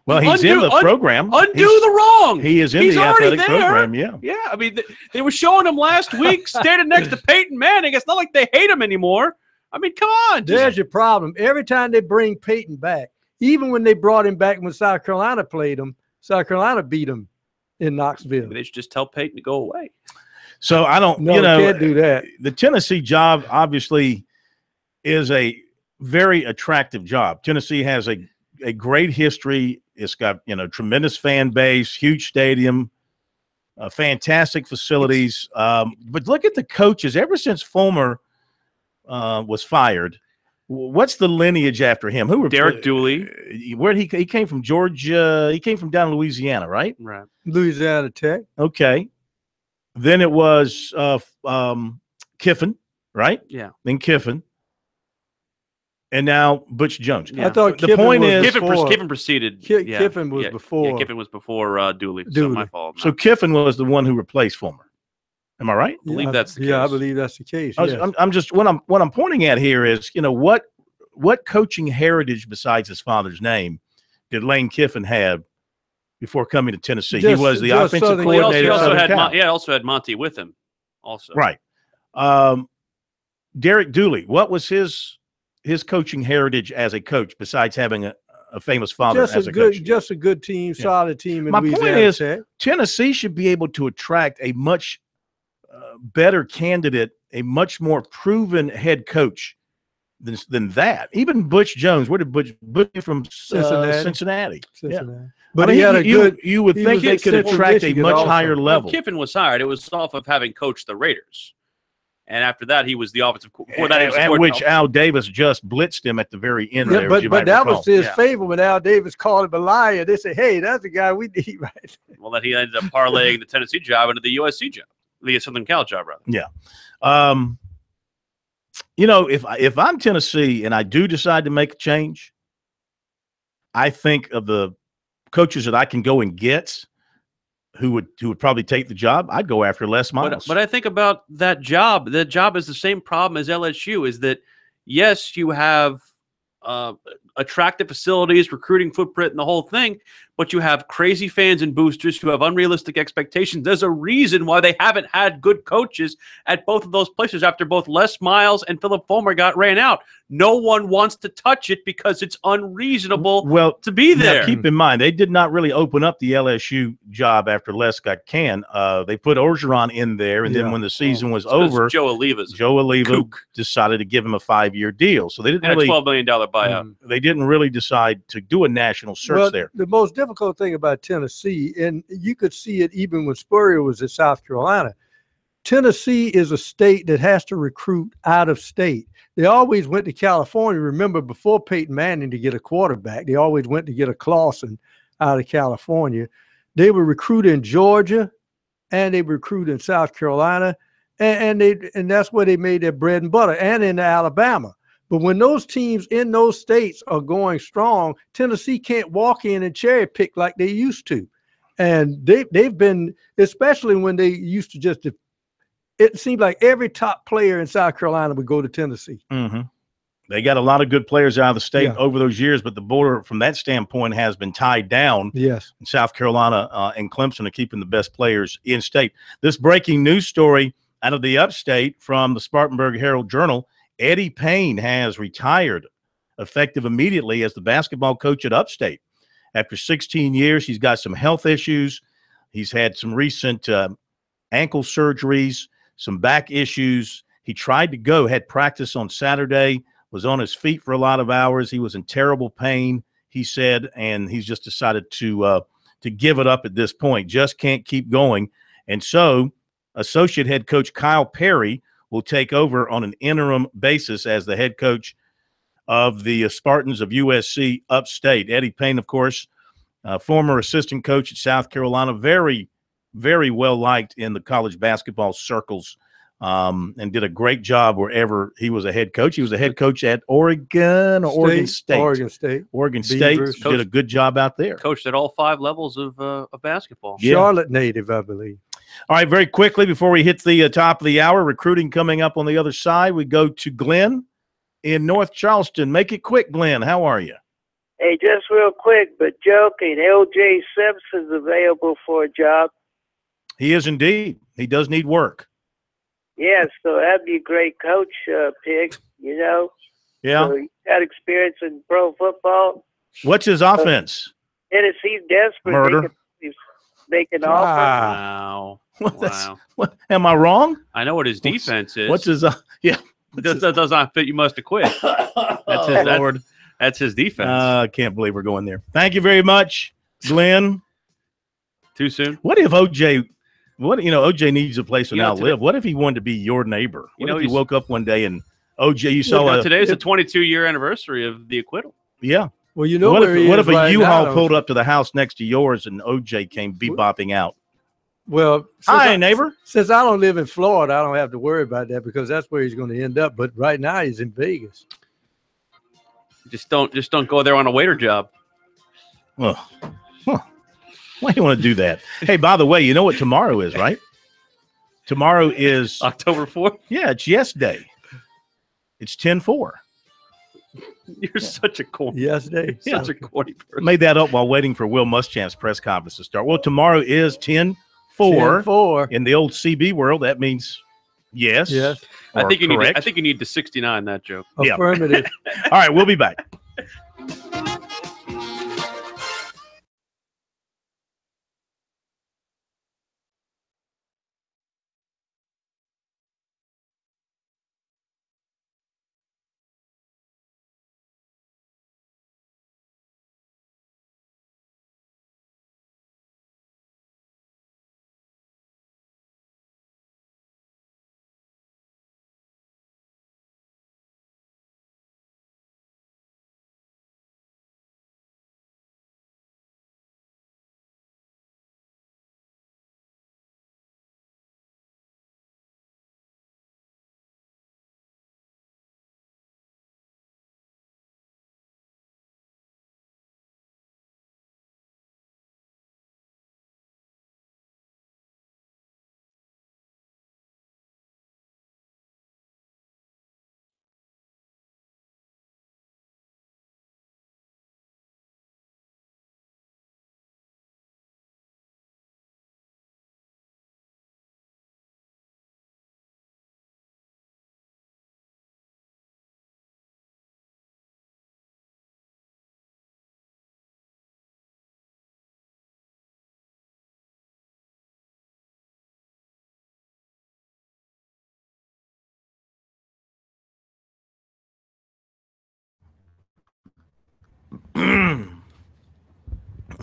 Well, he's in the program. Undo the wrong. He is in the athletic program, yeah. Yeah, I mean, they were showing him last week standing next to Peyton Manning. It's not like they hate him anymore. I mean, come on. There's your problem. Every time they bring Peyton back, even when they brought him back when South Carolina played him, South Carolina beat him in Knoxville. They should just tell Peyton to go away. So I don't, you can't do that. The Tennessee job obviously is a very attractive job. Tennessee has a great history. It's got, tremendous fan base, huge stadium, fantastic facilities. But look at the coaches. Ever since Fulmer was fired, what's the lineage after him? Who were Derek Dooley? Where he came from? Georgia. He came from down in Louisiana, right? Right. Louisiana Tech. Okay. Then it was Kiffin, right? Yeah. Then Kiffin. And now Butch Jones. Yeah. I thought the point is Kiffin preceded. Kiffin was before. Yeah, Kiffin was before Dooley. So my fault. So Kiffin was the one who replaced Fulmer. Am I right? I believe that's the case. Yeah, I believe that's the case. Yes. I'm just what I'm pointing at here is, what coaching heritage besides his father's name did Lane Kiffin have before coming to Tennessee? He was the offensive coordinator. He also had Monty with him. Also, right. Derek Dooley. What was his coaching heritage as a coach besides having a famous father as a coach? Just a good team, solid team. In My Louisiana point is, Tech. Tennessee should be able to attract a much better candidate, a much more proven head coach than that. Even Butch Jones. Where did Butch from? Cincinnati. Yeah. But he had a good. You would think they could attract a much higher level. When Kiffin was hired, it was off of having coached the Raiders. And after that, he was the offensive coordinator. At which Al Davis just blitzed him at the very end. Yeah, there, as you but might that recall. was to his favor when Al Davis called him a liar. They said, hey, that's the guy we need right there. Well, then he ended up parlaying the Tennessee job into the USC job, the Southern Cal job, rather. Yeah. If I'm Tennessee and I do decide to make a change, I think of the coaches that I can go and get who would probably take the job. I'd go after Les Miles. But I think about that job. That job is the same problem as LSU. Is that yes, you have attractive facilities, recruiting footprint, and the whole thing, but you have crazy fans and boosters who have unrealistic expectations. There's a reason why they haven't had good coaches at both of those places after both Les Miles and Philip Fulmer got ran out. No one wants to touch it because it's unreasonable to be there. Now, keep in mind, they did not really open up the LSU job after Les got canned. They put Orgeron in there, and then when the season was over, Joe Oliva decided to give him a 5-year deal. So they didn't and really a $12 million buyout. They didn't really decide to do a national search there. The most difficult thing about Tennessee, and you could see it even when Spurrier was at South Carolina, Tennessee is a state that has to recruit out of state. They always went to California. Remember, before Peyton Manning to get a quarterback, they always went to get a Clausen out of California. They would recruit in Georgia, and they would recruit in South Carolina, and that's where they made their bread and butter, and in Alabama. But when those teams in those states are going strong, Tennessee can't walk in and cherry pick like they used to. And they've been, especially when they used to just, it seemed like every top player in South Carolina would go to Tennessee. Mm-hmm. They got a lot of good players out of the state over those years, but the border from that standpoint has been tied down. Yes. And South Carolina and Clemson are keeping the best players in state. This breaking news story out of the upstate from the Spartanburg Herald-Journal, Eddie Payne has retired effective immediately as the basketball coach at Upstate. After 16 years, he's got some health issues. He's had some recent ankle surgeries, some back issues. He tried to go, had practice on Saturday, was on his feet for a lot of hours. He was in terrible pain, he said, and he's just decided to give it up at this point. Just can't keep going. And so associate head coach Kyle Perry will take over on an interim basis as the head coach of the Spartans of USC Upstate. Eddie Payne, of course, former assistant coach at South Carolina, very, very well liked in the college basketball circles, and did a great job wherever he was a head coach. He was a head coach at Oregon State. Oregon State did a good job out there. Coached at all 5 levels of basketball. Yeah. Charlotte native, I believe. All right, very quickly before we hit the top of the hour, recruiting coming up on the other side. We go to Glenn in North Charleston. Make it quick, Glenn. How are you? Hey, just real quick, but joking. L.J. Simpson's available for a job. He is indeed. He does need work. Yeah, so that'd be a great coach pick, you know. Yeah. So he got experience in pro football. What's his offense? Tennessee's desperate. Murder. Make an offer. Wow. What? Am I wrong? I know what his defense is. What's his That does not fit. You must have quit. That's his, Lord. That's his defense. I can't believe we're going there. Thank you very much, Glenn. Too soon? What if OJ needs a place to now live? What if he wanted to be your neighbor? What if he woke up one day and OJ, you saw today's the 22-year anniversary of the acquittal. Yeah. Well, you know what if a right U-Haul now, pulled up to the house next to yours and OJ came bebopping out? Well, hi, neighbor. Since I don't live in Florida, I don't have to worry about that because that's where he's going to end up. But right now, he's in Vegas. Just don't go there on a waiter job. Well, why do you want to do that? Hey, by the way, you know what tomorrow is, right? Tomorrow is October 4th. Yeah, it's Yes Day. It's 10-4. You're such a corny. Yes Day. Such a corny person. Made that up while waiting for Will Muschamp's press conference to start. Well, tomorrow is 10-4. 10-4. In the old CB world, that means yes. Yes. I think you need to 69 that joke. Affirmative. All right, we'll be back.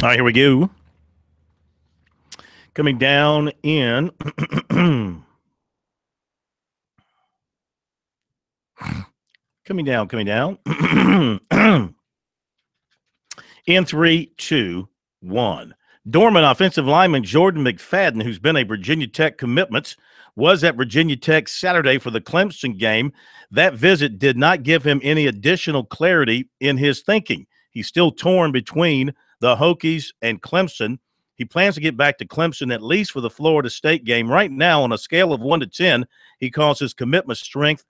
right, here we go. Coming down in coming down. In 3, 2, 1. Dorman offensive lineman Jordan McFadden, who's been a Virginia Tech commitment, was at Virginia Tech Saturday for the Clemson game. That visit did not give him any additional clarity in his thinking. He's still torn between the Hokies and Clemson. He plans to get back to Clemson at least for the Florida State game. Right now, on a scale of 1 to 10, he calls his commitment strength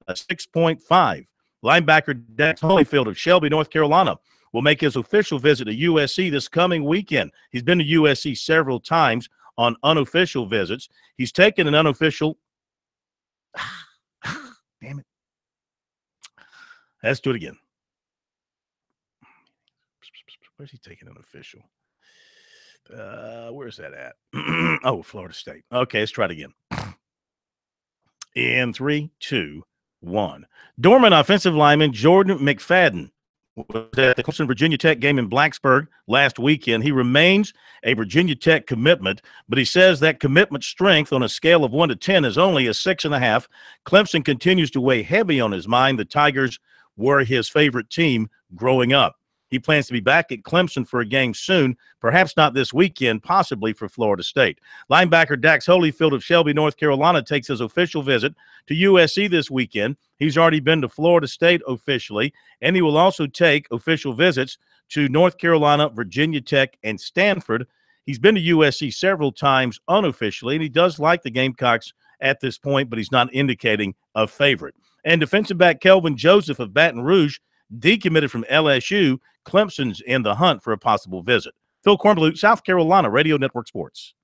a 6.5. Linebacker Dax Holyfield of Shelby, North Carolina, will make his official visit to USC this coming weekend. He's been to USC several times on unofficial visits. He's taken an unofficial – damn it. Let's do it again. Where's he taking an official? Where's that at? Oh, Florida State. Okay, let's try it again. In 3, 2, 1. Dorman offensive lineman Jordan McFadden was at the Clemson Virginia Tech game in Blacksburg last weekend. He remains a Virginia Tech commitment, but he says that commitment strength on a scale of 1 to 10 is only a 6.5. Clemson continues to weigh heavy on his mind. The Tigers were his favorite team growing up. He plans to be back at Clemson for a game soon, perhaps not this weekend, possibly for Florida State. Linebacker Dax Holyfield of Shelby, North Carolina, takes his official visit to USC this weekend. He's already been to Florida State officially, and he will also take official visits to North Carolina, Virginia Tech, and Stanford. He's been to USC several times unofficially, and he does like the Gamecocks at this point, but he's not indicating a favorite. And defensive back Kelvin Joseph of Baton Rouge decommitted from LSU. Clemson's in the hunt for a possible visit. Phil Kornbluth, South Carolina Radio Network Sports.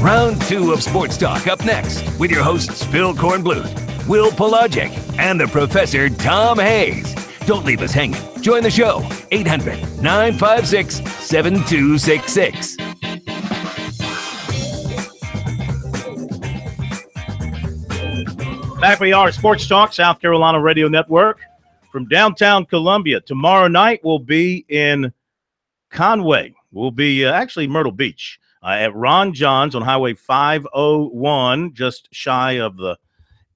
Round 2 of Sports Talk up next with your hosts Phil Kornbluth, Will Pelagic, and the Professor Tom Hayes. Don't leave us hanging. Join the show, 800-956-7266. Back we are, Sports Talk, South Carolina Radio Network. From downtown Columbia. Tomorrow night we'll be in Conway. We'll be actually Myrtle Beach at Ron John's on Highway 501, just shy of the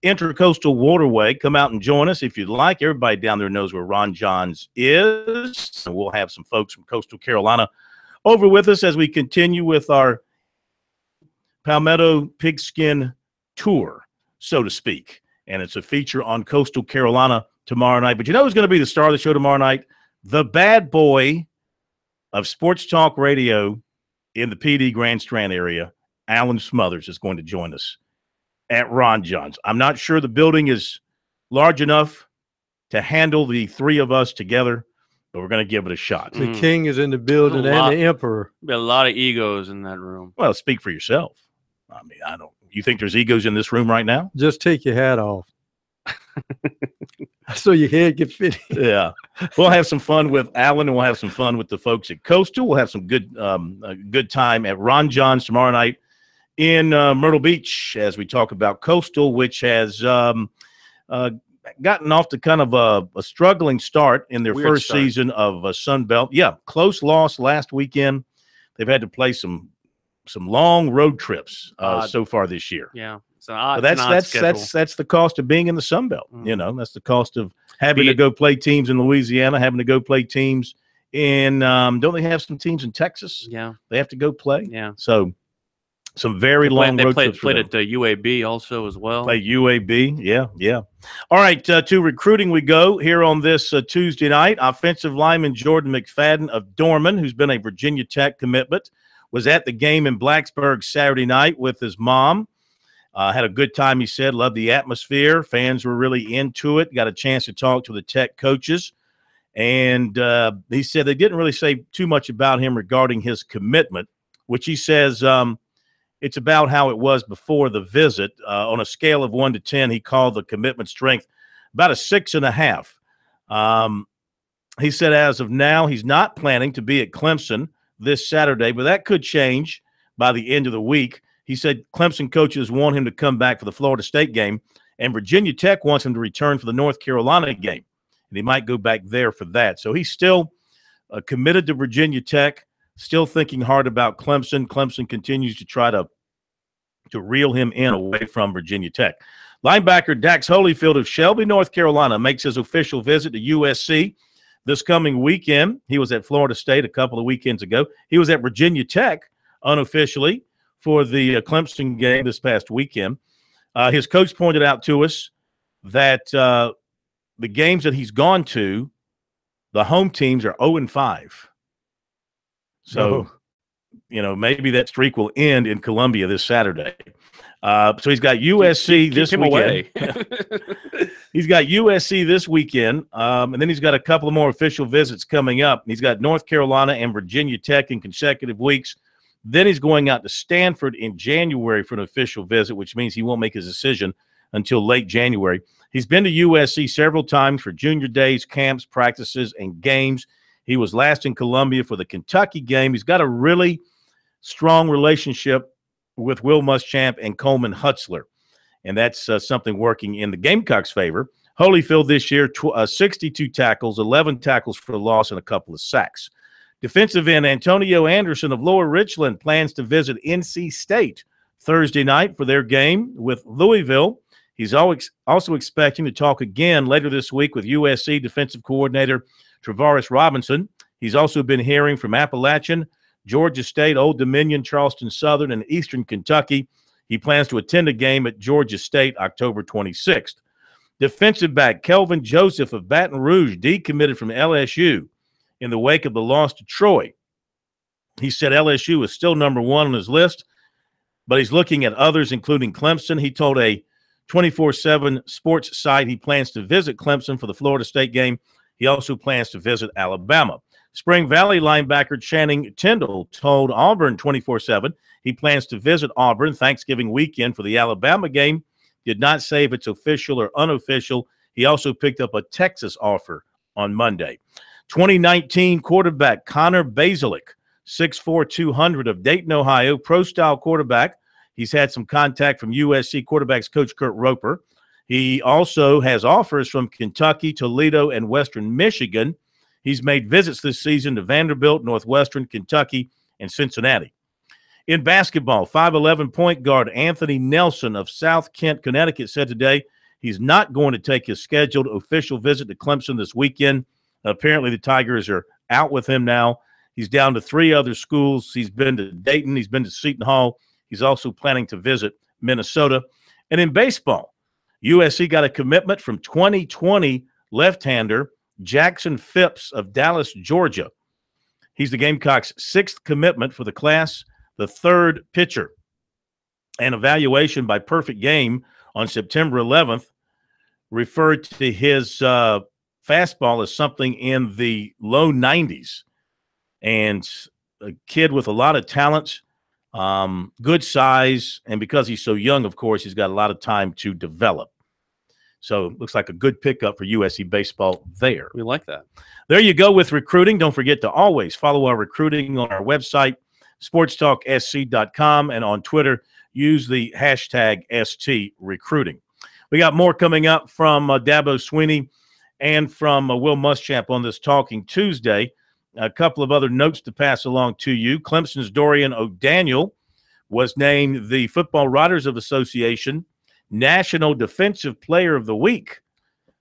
Intercoastal Waterway. Come out and join us if you'd like. Everybody down there knows where Ron John's is. And we'll have some folks from Coastal Carolina over with us as we continue with our Palmetto Pigskin Tour, so to speak. And it's a feature on Coastal Carolina tomorrow night. But you know who's going to be the star of the show tomorrow night? The bad boy of Sports Talk Radio in the PD Grand Strand area, Alan Smothers, is going to join us at Ron John's. I'm not sure the building is large enough to handle the three of us together, but we're going to give it a shot. The king is in the building and the emperor. Be a lot of egos in that room. Well, speak for yourself. I mean, I don't. You think there's egos in this room right now? Just take your hat off. So your head get fit. Yeah. We'll have some fun with Alan, and we'll have some fun with the folks at Coastal. We'll have some good time at Ron John's tomorrow night in Myrtle Beach as we talk about Coastal, which has gotten off to kind of a struggling start in their first season of Sun Belt. Yeah, close loss last weekend. They've had to play some long road trips so far this year. Yeah. So that's the cost of being in the Sun Belt. You know, that's the cost of having to go play teams in Louisiana, having to go play teams in don't they have some teams in Texas? Yeah. They have to go play. Yeah. So some very long road trips. Played at UAB also as well. Play UAB. Yeah. All right, to recruiting we go here on this Tuesday night. Offensive lineman Jordan McFadden of Dorman, who's been a Virginia Tech commitment, was at the game in Blacksburg Saturday night with his mom. Had a good time, he said. Loved the atmosphere. Fans were really into it. Got a chance to talk to the Tech coaches. And he said they didn't really say too much about him regarding his commitment, which he says it's about how it was before the visit. On a scale of 1 to 10, he called the commitment strength about a 6.5. He said as of now, he's not planning to be at Clemson this Saturday, but that could change by the end of the week. He said Clemson coaches want him to come back for the Florida State game, and Virginia Tech wants him to return for the North Carolina game, and he might go back there for that. So he's still committed to Virginia Tech, still thinking hard about Clemson. Clemson continues to try to reel him in away from Virginia Tech. Linebacker Dax Holyfield of Shelby, North Carolina, makes his official visit to USC this coming weekend. He was at Florida State a couple of weekends ago. He was at Virginia Tech unofficially for the Clemson game this past weekend. His coach pointed out to us that the games that he's gone to, the home teams are 0-5. So, maybe that streak will end in Columbia this Saturday. So he's got USC this weekend. He's got USC this weekend, and then he's got a couple of more official visits coming up. He's got North Carolina and Virginia Tech in consecutive weeks. Then he's going out to Stanford in January for an official visit, which means he won't make his decision until late January. He's been to USC several times for junior days, camps, practices, and games. He was last in Columbia for the Kentucky game. He's got a really strong relationship with Will Muschamp and Coleman Hutzler, and that's something working in the Gamecocks' favor. Holyfield this year, 62 tackles, 11 tackles for loss, and a couple of sacks. Defensive end Antonio Anderson of Lower Richland plans to visit NC State Thursday night for their game with Louisville. He's also expecting to talk again later this week with USC defensive coordinator Travaris Robinson. He's also been hearing from Appalachian, Georgia State, Old Dominion, Charleston Southern, and Eastern Kentucky. He plans to attend a game at Georgia State October 26th. Defensive back Kelvin Joseph of Baton Rouge decommitted from LSU in the wake of the loss to Troy. He said LSU is still number one on his list, but he's looking at others, including Clemson. He told a 24/7 sports site he plans to visit Clemson for the Florida State game. He also plans to visit Alabama. Spring Valley linebacker Channing Tindall told Auburn 24/7 He plans to visit Auburn Thanksgiving weekend for the Alabama game. Did not say if it's official or unofficial. He also picked up a Texas offer on Monday. 2019 quarterback Connor Bazelak, 6'4", 200 of Dayton, Ohio, pro-style quarterback. He's had some contact from USC quarterbacks coach Kurt Roper. He also has offers from Kentucky, Toledo, and Western Michigan. He's made visits this season to Vanderbilt, Northwestern, Kentucky, and Cincinnati. In basketball, 5'11" point guard Anthony Nelson of South Kent, Connecticut said today he's not going to take his scheduled official visit to Clemson this weekend. Apparently the Tigers are out with him now. He's down to 3 other schools. He's been to Dayton. He's been to Seton Hall. He's also planning to visit Minnesota. And in baseball, USC got a commitment from 2020 left-hander Jackson Phipps of Dallas, Georgia. He's the Gamecocks' 6th commitment for the class, the 3rd pitcher. An evaluation by Perfect Game on September 11th referred to his fastball as something in the low 90s. And a kid with a lot of talent, good size, and because he's so young, of course, he's got a lot of time to develop. So it looks like a good pickup for USC baseball there. We like that. There you go with recruiting. Don't forget to always follow our recruiting on our website, SportsTalkSC.com, and on Twitter, use the hashtag STRecruiting. We got more coming up from Dabo Swinney and from Will Muschamp on this Talking Tuesday. A couple of other notes to pass along to you. Clemson's Dorian O'Daniel was named the Football Writers of Association National Defensive Player of the Week.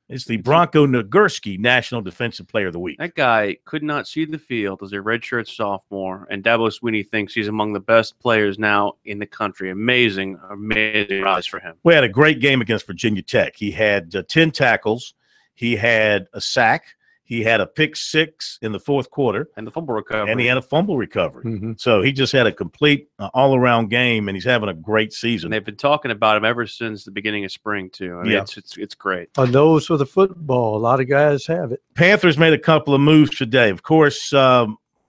It's the Bronco Nagurski National Defensive Player of the Week. That guy could not see the field as a redshirt sophomore, and Dabo Swinney thinks he's among the best players now in the country. Amazing, amazing rise for him. We had a great game against Virginia Tech. He had 10 tackles. He had a sack. He had a pick 6 in the 4th quarter. And the fumble recovery. And he had a fumble recovery. So he just had a complete all-around game, and he's having a great season. And they've been talking about him ever since the beginning of spring, too. I mean, it's great. A nose for the football. A lot of guys have it. Panthers made a couple of moves today. Of course,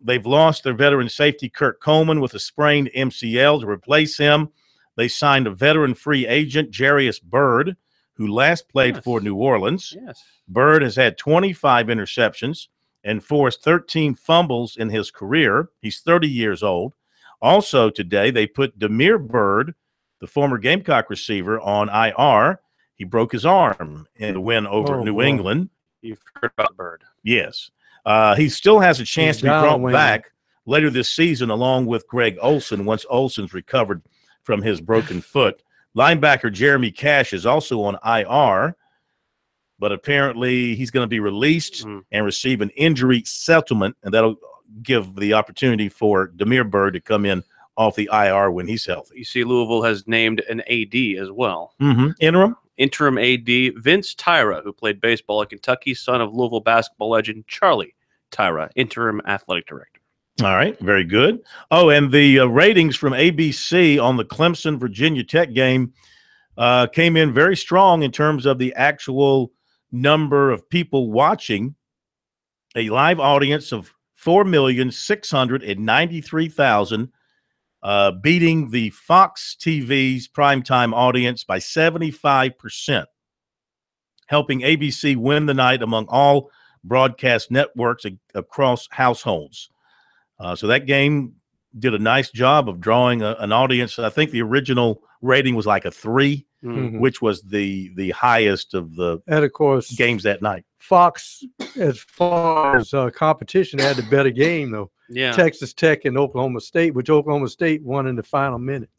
they've lost their veteran safety, Kurt Coleman, with a sprained MCL. To replace him, they signed a veteran free agent, Jarius Byrd, who last played for New Orleans. Yes. Byrd has had 25 interceptions and forced 13 fumbles in his career. He's 30 years old. Also today, they put Demir Byrd, the former Gamecock receiver, on IR. He broke his arm in the win over New England. You've heard about Byrd. Yes. He still has a chance to be brought back later this season along with Greg Olsen once Olsen's recovered from his broken foot. Linebacker Jeremy Cash is also on IR, but apparently he's going to be released and receive an injury settlement, and that'll give the opportunity for Demir Byrd to come in off the IR when he's healthy. You see Louisville has named an AD as well. Interim AD Vince Tyra, who played baseball at Kentucky, son of Louisville basketball legend Charlie Tyra, interim athletic director. All right, very good. Oh, and the ratings from ABC on the Clemson-Virginia Tech game came in very strong in terms of the actual number of people watching. A live audience of 4,693,000, beating the Fox TV's primetime audience by 75%, helping ABC win the night among all broadcast networks across households. So that game did a nice job of drawing an audience. I think the original rating was like a 3, which was the highest of the and of course games that night. Fox, as far as competition, had the better game, though. Yeah. Texas Tech and Oklahoma State, which Oklahoma State won in the final minute.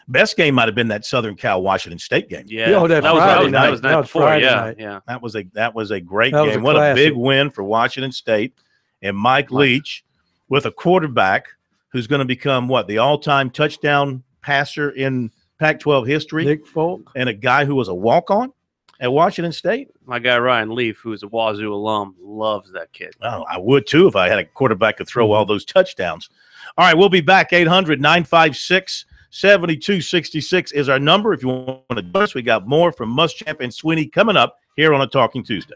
Best game might have been that Southern Cal Washington State game. Yeah, that was night before. Friday Yeah, night. yeah. That was a great That was game. a What a big classic. win for Washington State and Mike Leach with a quarterback who's going to become the all-time touchdown passer in Pac-12 history. Nick Folk. And a guy who was a walk-on at Washington State. My guy Ryan Leaf, who's a Wazoo alum, loves that kid. Oh, I would too if I had a quarterback to throw all those touchdowns. All right, we'll be back. 800-956-7266 is our number. If you want to join us, we got more from Muschamp and Swinney coming up here on a Talking Tuesday.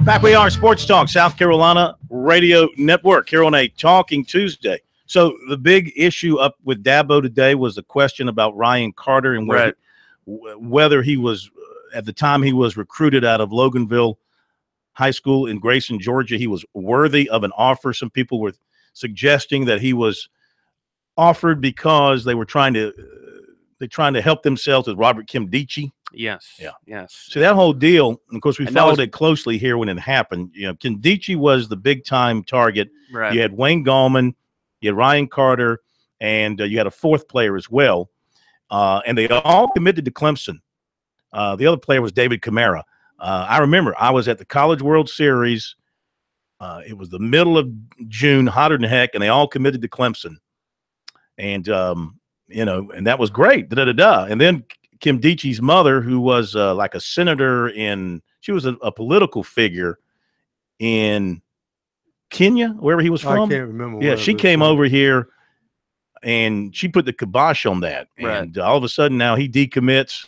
Back we are, Sports Talk, South Carolina Radio Network, here on a Talking Tuesday. So the big issue up with Dabo today was the question about Ryan Carter and whether he was, at the time he was recruited out of Loganville High School in Grayson, Georgia, he was worthy of an offer. Some people were suggesting that he was offered because they were trying to help themselves with Robert Kimdichie. Yes. Yeah. Yes. So that whole deal, and of course, we followed it closely here when it happened. You know, Kimdichie was the big time target. Right. You had Wayne Gallman, you had Ryan Carter, and you had a fourth player as well. And they all committed to Clemson. The other player was David Camara. I remember I was at the College World Series. It was the middle of June, hotter than heck, and they all committed to Clemson. And, and that was great. And then Kimdichie's mother, who was like a senator she was a political figure in Kenya, wherever he was from. I can't remember. Yeah, she came over here and she put the kibosh on that. Right. And all of a sudden now he decommits,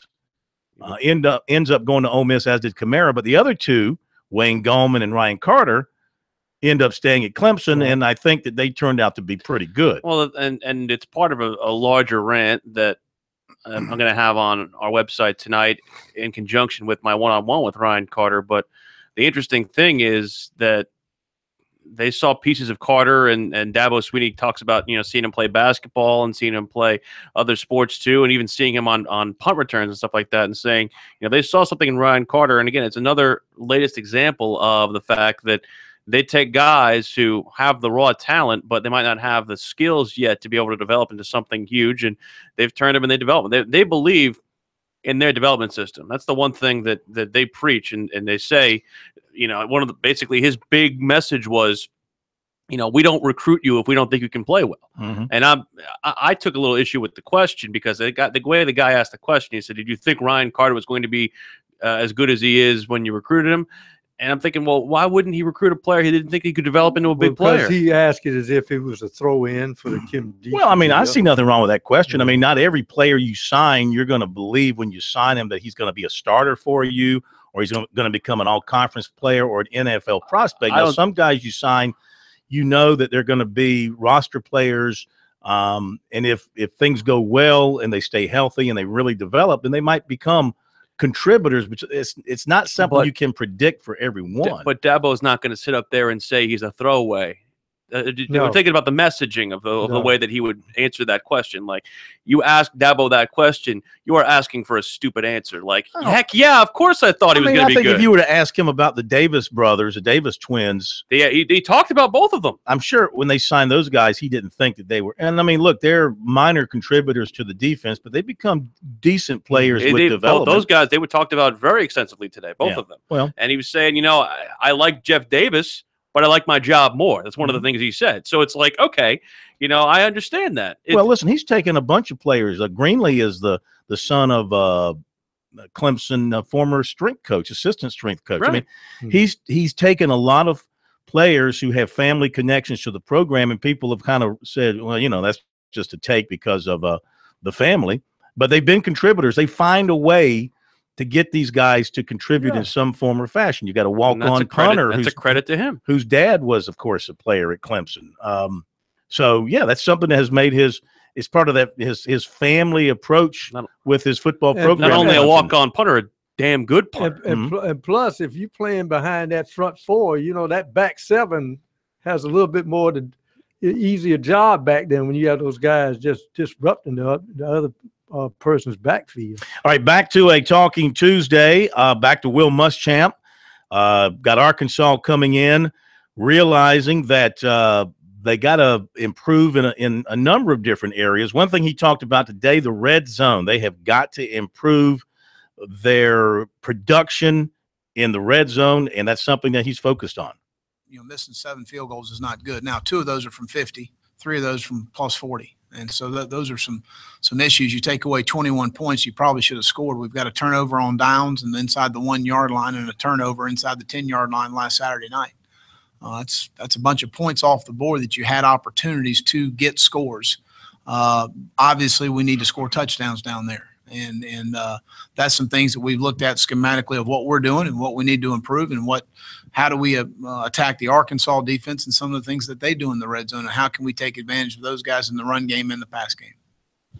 ends up going to Ole Miss, as did Camara. But the other two, Wayne Gallman and Ryan Carter, end up staying at Clemson, and I think that they turned out to be pretty good. Well, and it's part of a larger rant that I'm going to have on our website tonight in conjunction with my one-on-one with Ryan Carter. But the interesting thing is that they saw pieces of Carter, and Dabo Swinney talks about, seeing him play basketball and seeing him play other sports too, and even seeing him on punt returns and stuff like that, and saying, they saw something in Ryan Carter. And again, it's another latest example of the fact that they take guys who have the raw talent, but they might not have the skills yet to be able to develop into something huge, and they've turned them and they develop them. They believe in their development system. That's the one thing that they preach, and they say, basically his big message was, we don't recruit you if we don't think you can play well. Mm-hmm. And I took a little issue with the question, because the way the guy asked the question, he said, "Did you think Ryan Carter was going to be as good as he is when you recruited him?" And I'm thinking, well, why wouldn't he recruit a player he didn't think he could develop into a big player? Because he asked it as if it was a throw-in for the Kimdichie. Well, I mean, I see nothing wrong with that question. I mean, not every player you sign, you're going to believe when you sign him that he's going to be a starter for you, or he's going to become an all-conference player or an NFL prospect. Now, some guys you sign, that they're going to be roster players, and if things go well and they stay healthy and they really develop, then they might become contributors, but it's not something you can predict for everyone. But Dabo's not going to sit up there and say he's a throwaway. We're thinking about the messaging of the way that he would answer that question. Like, you ask Dabo that question, you are asking for a stupid answer. Like, heck yeah, of course I thought he was going to be good. I think if you were to ask him about the Davis brothers, the Davis twins. Yeah, he talked about both of them. I'm sure when they signed those guys, he didn't think that they were. And, I mean, look, they're minor contributors to the defense, but they become decent players with development. Those guys, they were talked about very extensively today, both of them. Well, and he was saying, I like Jeff Davis, but I like my job more. That's one of the things he said. So it's like, okay, I understand that. Well, listen, he's taken a bunch of players. Greenlee is the son of Clemson former assistant strength coach. Right. I mean, he's taken a lot of players who have family connections to the program, and people have kind of said, well, that's just a take because of the family. But they've been contributors. They find a way to get these guys to contribute in some form or fashion. You got a walk-on punter. That's a credit to him. Whose dad was, of course, a player at Clemson. So, yeah, that's something that has made it's part of his family approach with his football program. Not only a walk-on punter, a damn good punter. And plus, if you're playing behind that front four, that back seven has a little bit more easier job back then when you have those guys just disrupting the other person's backfield. All right, back to a Talking Tuesday. Back to Will Muschamp. Got Arkansas coming in, realizing that they got to improve in a number of different areas. One thing he talked about today, the red zone. They have got to improve their production in the red zone, and that's something that he's focused on. Missing 7 field goals is not good. Now, 2 of those are from 50, 3 of those from plus 40. And so those are some issues. You take away 21 points, you probably should have scored. We've got a turnover on downs and inside the 1-yard line, and a turnover inside the 10-yard line last Saturday night. That's a bunch of points off the board that you had opportunities to get scores. Obviously, we need to score touchdowns down there. and that's some things that we've looked at schematically of what we're doing and what we need to improve, and how do we attack the Arkansas defense and some of the things that they do in the red zone, and how can we take advantage of those guys in the run game and the pass game.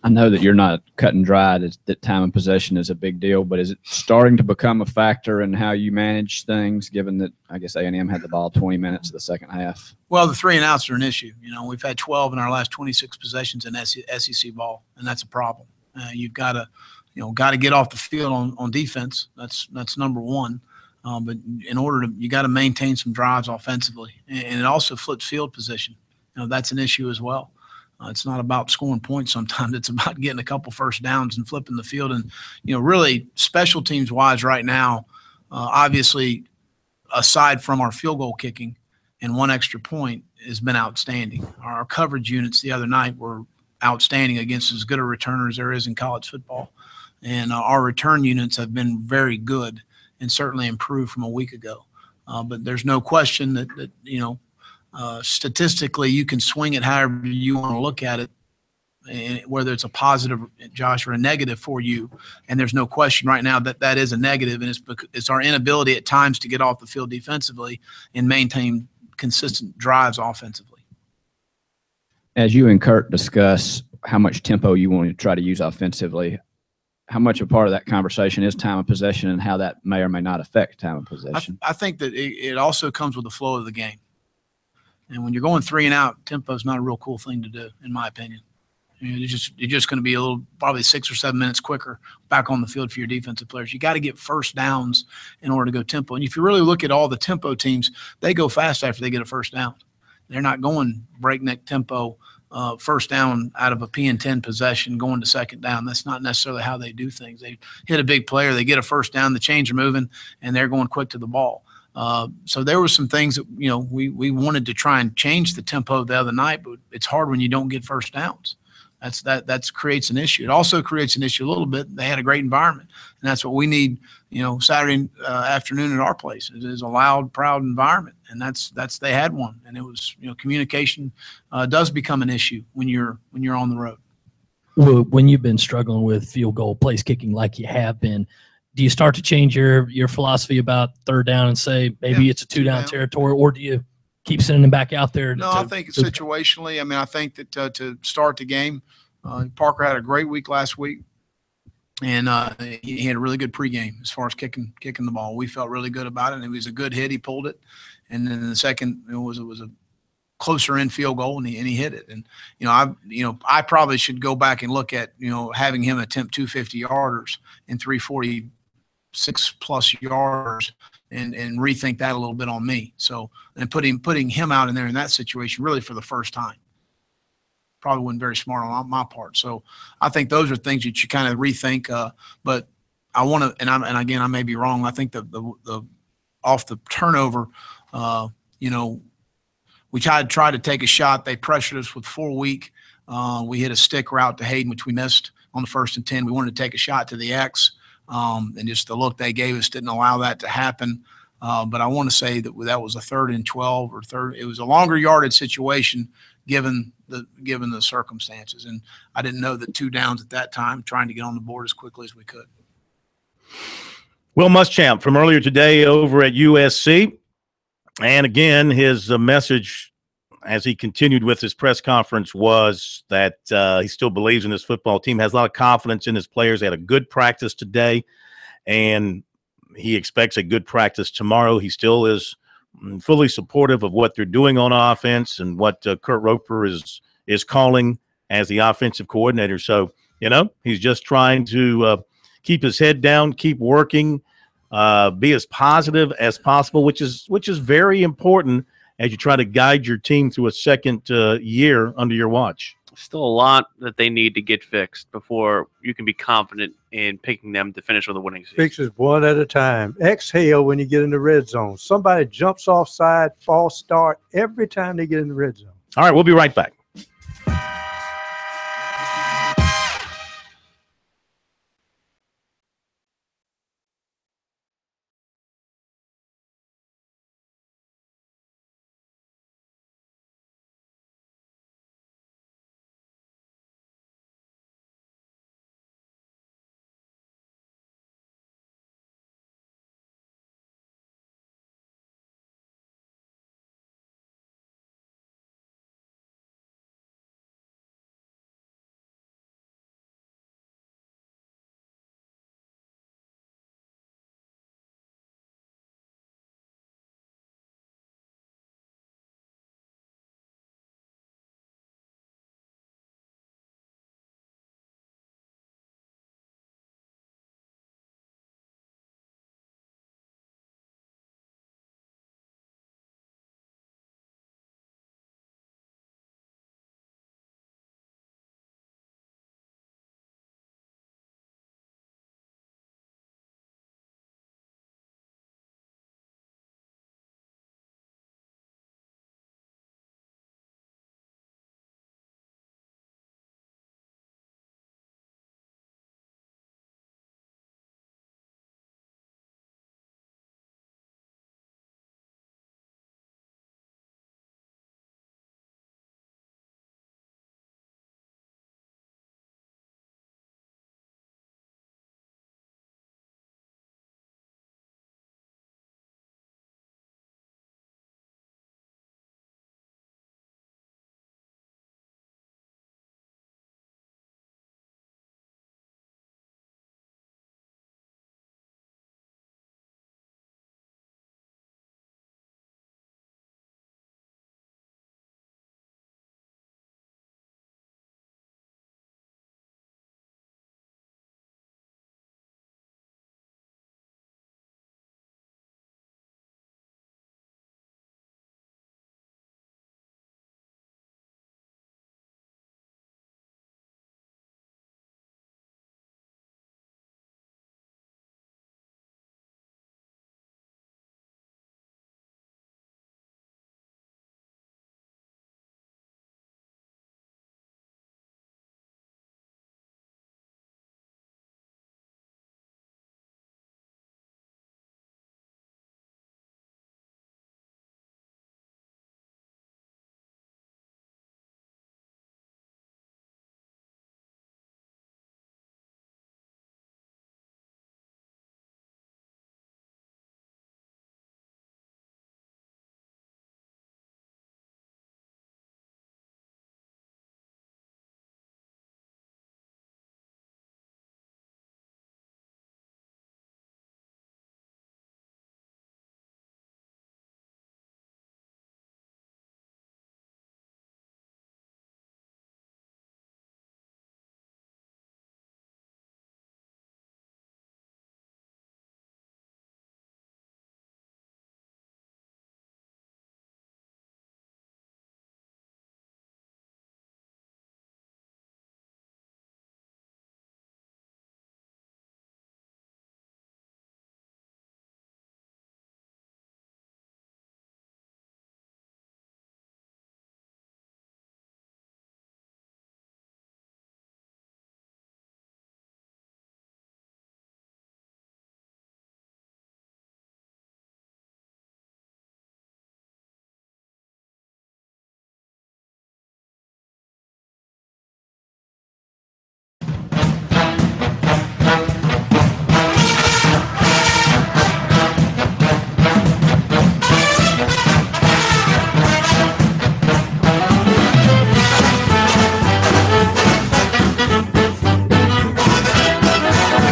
I know that you're not cut and dried, that time of possession is a big deal, but is it starting to become a factor in how you manage things, given that I guess A&M had the ball 20 minutes of the second half? Well, the 3 and outs are an issue. We've had 12 in our last 26 possessions in SEC ball, and that's a problem. You've got to get off the field on defense. That's number one. But in order you got to maintain some drives offensively, and it also flips field position. That's an issue as well. It's not about scoring points sometimes. It's about getting a couple first downs and flipping the field. And, really special teams wise right now, obviously, aside from our field goal kicking and one extra point, has been outstanding. Our coverage units the other night were outstanding against as good a returner as there is in college football. And our return units have been very good and certainly improved from a week ago. But there's no question that statistically, you can swing it however you want to look at it, and whether it's a positive, Josh, or a negative for you. And there's no question right now that is a negative, and it's our inability at times to get off the field defensively and maintain consistent drives offensively. As you and Kurt discuss how much tempo you want to try to use offensively, how much a part of that conversation is time of possession and how that may or may not affect time of possession? I think that it also comes with the flow of the game. And when you're going 3 and out, tempo is not a real cool thing to do, in my opinion. You're just going to be probably 6 or 7 minutes quicker back on the field for your defensive players. You got to get first downs in order to go tempo. And if you really look at all the tempo teams, they go fast after they get a first down. They're not going breakneck tempo, first down out of a P&10 possession going to second down. That's not necessarily how they do things. They hit a big player, they get a first down, the chains are moving, and they're going quick to the ball. So there were some things that, we wanted to try and change the tempo the other night, but it's hard when you don't get first downs. That creates an issue. It also creates an issue a little bit. They had a great environment, and that's what we need, Saturday afternoon at our place. It is a loud, proud environment, and that's they had one. And it was, communication does become an issue when you're on the road. Well, when you've been struggling with field goal place kicking like you have been, do you start to change your philosophy about third down and say maybe it's a 2-down territory, or do you keep sending them back out there? No, I think situationally. I mean, I think that to start the game, Parker had a great week last week, and he had a really good pregame as far as kicking the ball. We felt really good about it, and it was a good hit. He pulled it, and then the second it was a closer in field goal, and he hit it. And I probably should go back and look at having him attempt 250-yarders and 346+ yards. And rethink that a little bit on me. So, and putting him out in there in that situation really for the first time probably wasn't very smart on my part. So I think those are things that you kind of rethink. But I want to, and again, I may be wrong. I think the off the turnover, we tried to take a shot. They pressured us with 4 week. We hit a stick route to Hayden, which we missed on the 1st and 10. We wanted to take a shot to the X. And just the look they gave us didn't allow that to happen. But I want to say that was a 3rd and 12 or third. It was a longer yardage situation given the circumstances. And I didn't know that 2 downs at that time, trying to get on the board as quickly as we could. Will Muschamp from earlier today over at USC. And again, his message as he continued with his press conference was that he still believes in his football team, has a lot of confidence in his players. They had a good practice today, and he expects a good practice tomorrow. He still is fully supportive of what they're doing on offense and what Kurt Roper is calling as the offensive coordinator. So, he's just trying to keep his head down, keep working, be as positive as possible, which is very important as you try to guide your team through a second year under your watch. Still a lot that they need to get fixed before you can be confident in picking them to finish with a winning season. Fixes one at a time. Exhale when you get in the red zone. Somebody jumps offside, false start every time they get in the red zone. All right, we'll be right back.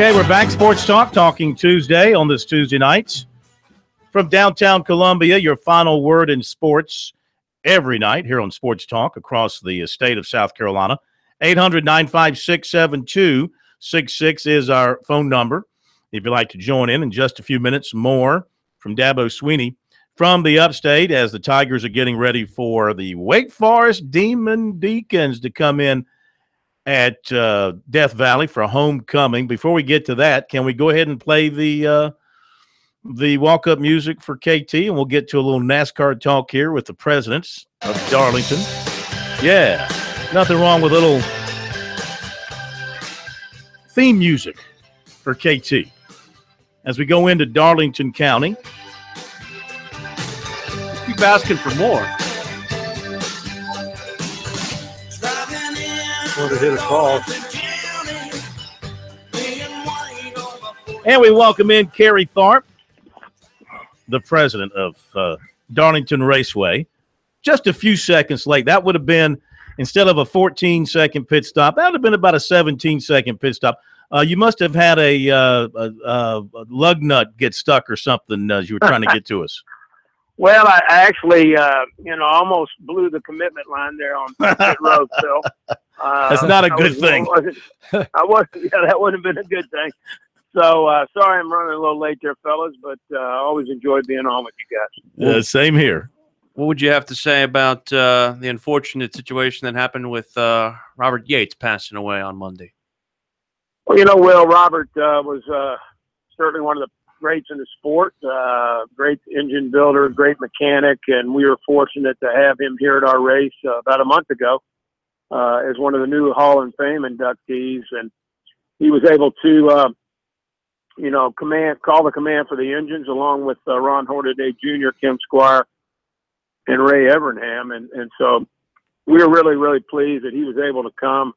Okay, we're back. Sports Talk, Talking Tuesday on this Tuesday night. From downtown Columbia, your final word in sports every night here on Sports Talk across the state of South Carolina. 800-956-7266 is our phone number. If you'd like to join in just a few minutes more from Dabo Sweeney from the upstate as the Tigers are getting ready for the Wake Forest Demon Deacons to come in at Death Valley for homecoming. Before we get to that, can we go ahead and play the walk-up music for KT, and we'll get to a little NASCAR talk here with the presidents of Darlington. Yeah, nothing wrong with a little theme music for KT. As we go into Darlington County. Keep asking for more. Want to hit a call. And we welcome in Kerry Tharp, the president of Darlington Raceway. Just a few seconds late. That would have been, instead of a 14-second pit stop, that would have been about a 17-second pit stop. You must have had a lug nut get stuck or something as you were trying to get to us. Well, I actually, almost blew the commitment line there on pit road, Phil. That's not a good thing. That would have been a good thing. So, sorry I'm running a little late there, fellas, but I always enjoyed being on with you guys. Same here. What would you have to say about the unfortunate situation that happened with Robert Yates passing away on Monday? Well, Will, Robert was certainly one of the greats in the sport, great engine builder, great mechanic, and we were fortunate to have him here at our race about a month ago as one of the new Hall of Fame inductees, and he was able to, call the command for the engines along with Ron Hornaday Jr., Kim Squire, and Ray Evernham, and so we were really, really pleased that he was able to come.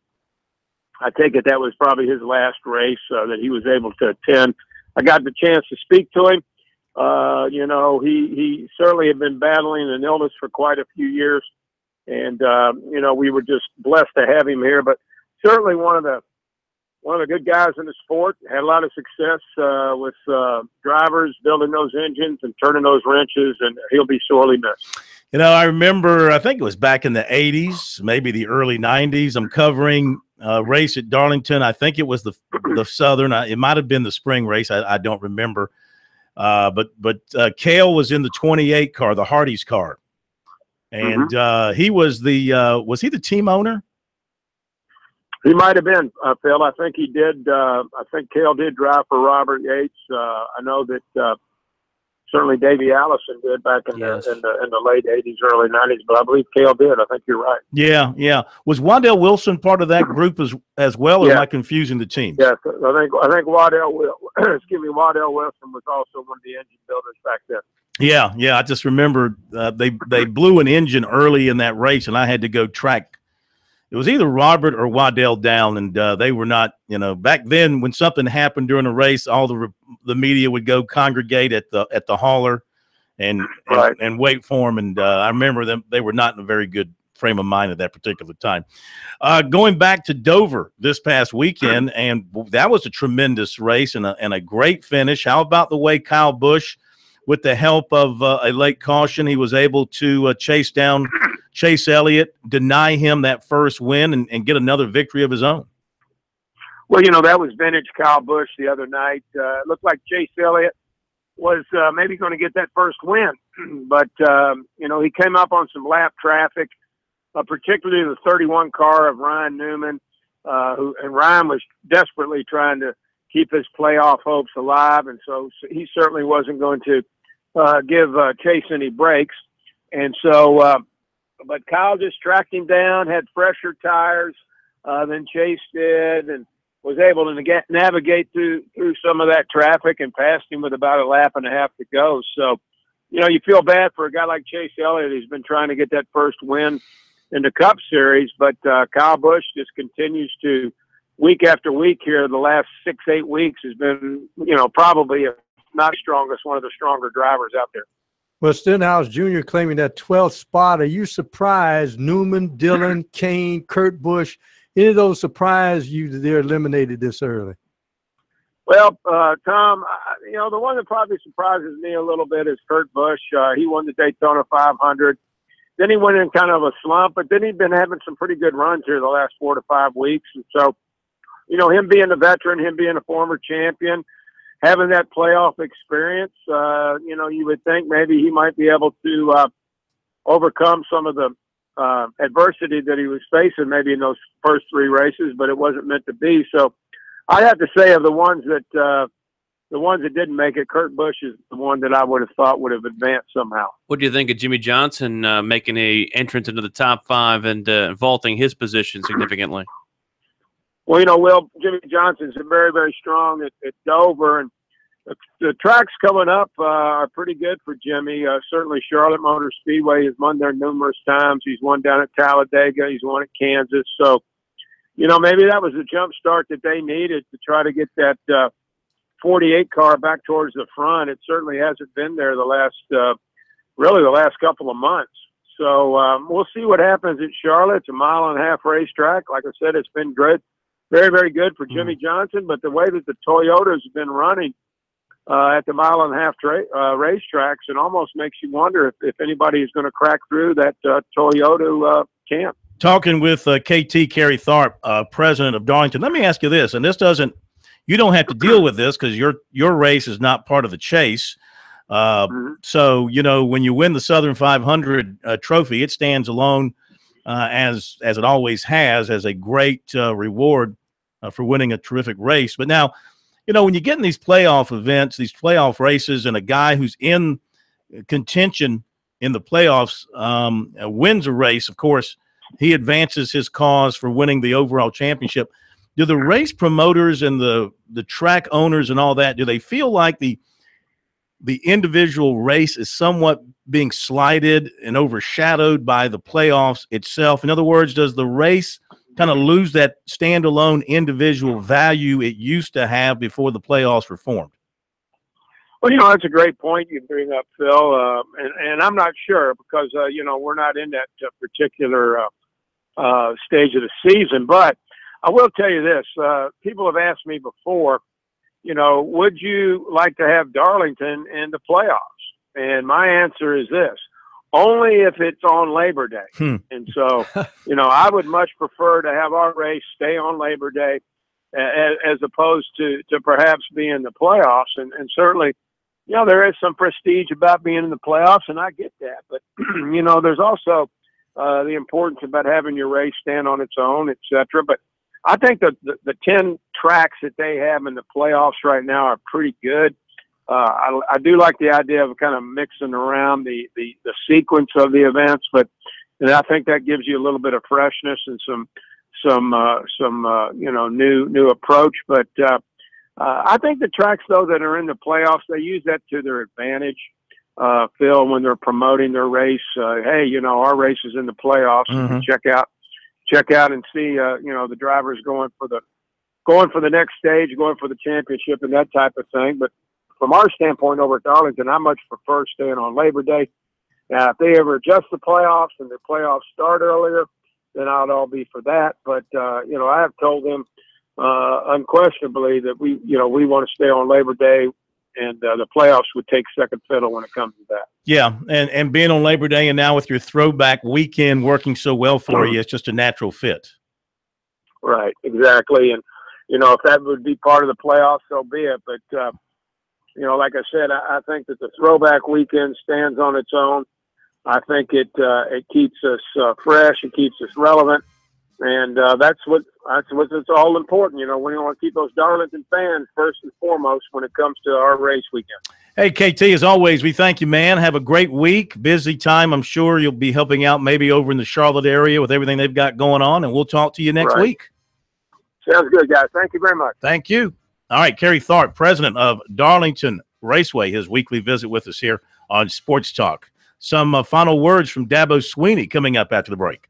I take it that was probably his last race that he was able to attend. I got the chance to speak to him. He certainly had been battling an illness for quite a few years, and we were just blessed to have him here. But certainly one of the good guys in the sport. Had a lot of success with drivers building those engines and turning those wrenches, and he'll be sorely missed. I remember, I think it was back in the 80s, maybe the early 90s. I'm covering a race at Darlington. I think it was the Southern. It might have been the spring race. I don't remember. But Cale was in the 28 car, the Hardy's car. And he was he the team owner? He might have been, Phil. I think he did. I think Cale did drive for Robert Yates. I know that certainly Davey Allison did back in the late 80s, early 90s, but I believe Cale did. I think you're right. Yeah. Was Waddell Wilson part of that group as well, or am I confusing the teams? Yes, I think Waddell Wilson was also one of the engine builders back then. Yeah. I just remember they blew an engine early in that race, and I had to go track. It was either Robert or Waddell down, and they were not, back then when something happened during a race, all the media would go congregate at the hauler and wait for them. And I remember they were not in a very good frame of mind at that particular time. Going back to Dover this past weekend, and that was a tremendous race and a great finish. How about the way Kyle Busch, with the help of a late caution, he was able to chase down Chase Elliott, deny him that first win, and get another victory of his own? Well, that was vintage Kyle Busch the other night. It looked like Chase Elliott was maybe going to get that first win. But, he came up on some lap traffic, particularly the 31 car of Ryan Newman, and Ryan was desperately trying to keep his playoff hopes alive, and so he certainly wasn't going to give Chase any breaks. And so but Kyle just tracked him down, had fresher tires than Chase did, and was able to navigate through some of that traffic and passed him with about a lap and a half to go. So, you feel bad for a guy like Chase Elliott who's been trying to get that first win in the Cup Series, but Kyle Busch just continues to, week after week here, the last 6-8 weeks has been, probably, if not strongest, one of the stronger drivers out there. Well, Stenhouse Jr. claiming that 12th spot. Are you surprised Newman, Dillon, Kane, Kurt Busch, any of those surprised you that they're eliminated this early? Well, Tom, the one that probably surprises me a little bit is Kurt Busch. He won the Daytona 500. Then he went in kind of a slump, but then he'd been having some pretty good runs here the last 4 to 5 weeks. And so, him being a veteran, him being a former champion, having that playoff experience, you would think maybe he might be able to overcome some of the adversity that he was facing maybe in those first 3 races, but it wasn't meant to be. So I have to say, of the ones that didn't make it, Kurt Busch is the one that I would have thought would have advanced somehow. What do you think of Jimmy Johnson making a entrance into the top 5 and vaulting his position significantly? Well, Will, Jimmy Johnson's very, very strong at Dover, and the tracks coming up are pretty good for Jimmy. Certainly Charlotte Motor Speedway has won there numerous times. He's won down at Talladega. He's won at Kansas. So, maybe that was the jump start that they needed to try to get that 48 car back towards the front. It certainly hasn't been there the last couple of months. So we'll see what happens at Charlotte. It's a 1.5 mile racetrack. Like I said, it's been good. Very, very good for Jimmy Johnson, but the way that the Toyotas have been running at the 1.5 mile racetracks, it almost makes you wonder if anybody is going to crack through that Toyota camp. Talking with KT Kerry Tharp, president of Darlington. Let me ask you this, and you don't have to deal with this because your race is not part of the chase. So, when you win the Southern 500 trophy, it stands alone as it always has, as a great reward for winning a terrific race. But now, when you get in these playoff events, these playoff races, and a guy who's in contention in the playoffs wins a race, of course, he advances his cause for winning the overall championship. Do the race promoters and the track owners and all that, do they feel like the individual race is somewhat being slighted and overshadowed by the playoffs itself? In other words, does the race kind of lose that standalone individual value it used to have before the playoffs were formed? Well, that's a great point you bring up, Phil. And I'm not sure because, we're not in that particular stage of the season. But I will tell you this. People have asked me before, would you like to have Darlington in the playoffs? And my answer is this: only if it's on Labor Day. And so, I would much prefer to have our race stay on Labor Day as opposed to perhaps be in the playoffs. And certainly, there is some prestige about being in the playoffs, and I get that. But, there's also the importance about having your race stand on its own, et cetera. But I think that the 10 tracks that they have in the playoffs right now are pretty good. I do like the idea of kind of mixing around the sequence of the events, but I think that gives you a little bit of freshness and some new approach. But I think the tracks though that are in the playoffs, they use that to their advantage. Phil, when they're promoting their race, hey, our race is in the playoffs. Mm-hmm. Check out and see, the drivers going for the next stage, going for the championship and that type of thing. But from our standpoint over at Darlington, I much prefer staying on Labor Day. Now, if they ever adjust the playoffs and the playoffs start earlier, then I'd all be for that. But, I have told them unquestionably that we want to stay on Labor Day, and the playoffs would take second fiddle when it comes to that. Yeah, and being on Labor Day and now with your throwback weekend working so well for you, it's just a natural fit. Right, exactly. And, if that would be part of the playoffs, so be it. But, like I said, I think that the throwback weekend stands on its own. I think it keeps us fresh. It keeps us relevant. And that's what's all important. We want to keep those Darlington fans first and foremost when it comes to our race weekend. Hey, KT, as always, we thank you, man. Have a great week. Busy time. I'm sure you'll be helping out maybe over in the Charlotte area with everything they've got going on, and we'll talk to you next week. Sounds good, guys. Thank you very much. Thank you. All right, Kerry Tharp, president of Darlington Raceway, his weekly visit with us here on Sports Talk. Some final words from Dabo Sweeney coming up after the break.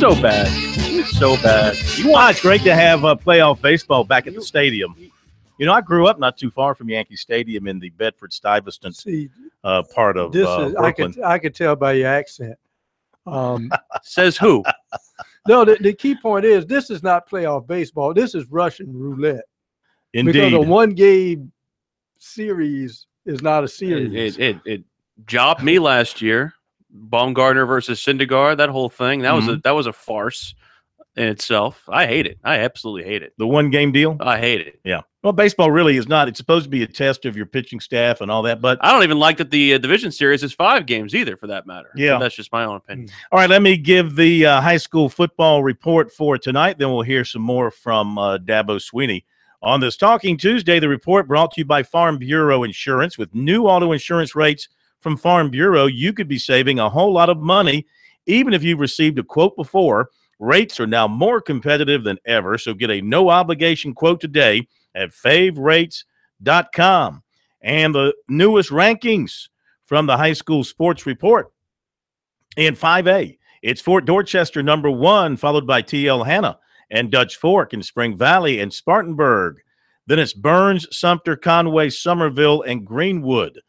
so bad. He's so bad. It's great to have playoff baseball back at the stadium. You know, I grew up not too far from Yankee Stadium in the Bedford-Stuyvesant part of Brooklyn. I could tell by your accent. Says who? No, the key point is this is not playoff baseball. This is Russian roulette. Indeed. Because a one-game series is not a series. It jobbed me last year. Baumgartner versus Syndergaard, that whole thing. That was a farce in itself. I hate it. I absolutely hate it. The one-game deal? I hate it. Yeah. Well, baseball really is not. It's supposed to be a test of your pitching staff and all that, but I don't even like that the division series is 5 games either, for that matter. Yeah. But that's just my own opinion. All right, let me give the high school football report for tonight. Then we'll hear some more from Dabo Sweeney. On this Talking Tuesday, the report brought to you by Farm Bureau Insurance. With new auto insurance rates from Farm Bureau, you could be saving a whole lot of money, even if you've received a quote before. Rates are now more competitive than ever, so get a no-obligation quote today at favrates.com. And the newest rankings from the high school sports report. In 5A, it's Fort Dorchester #1, followed by T.L. Hanna and Dutch Fork and Spring Valley and Spartanburg. Then it's Burns, Sumter, Conway, Somerville, and Greenwood.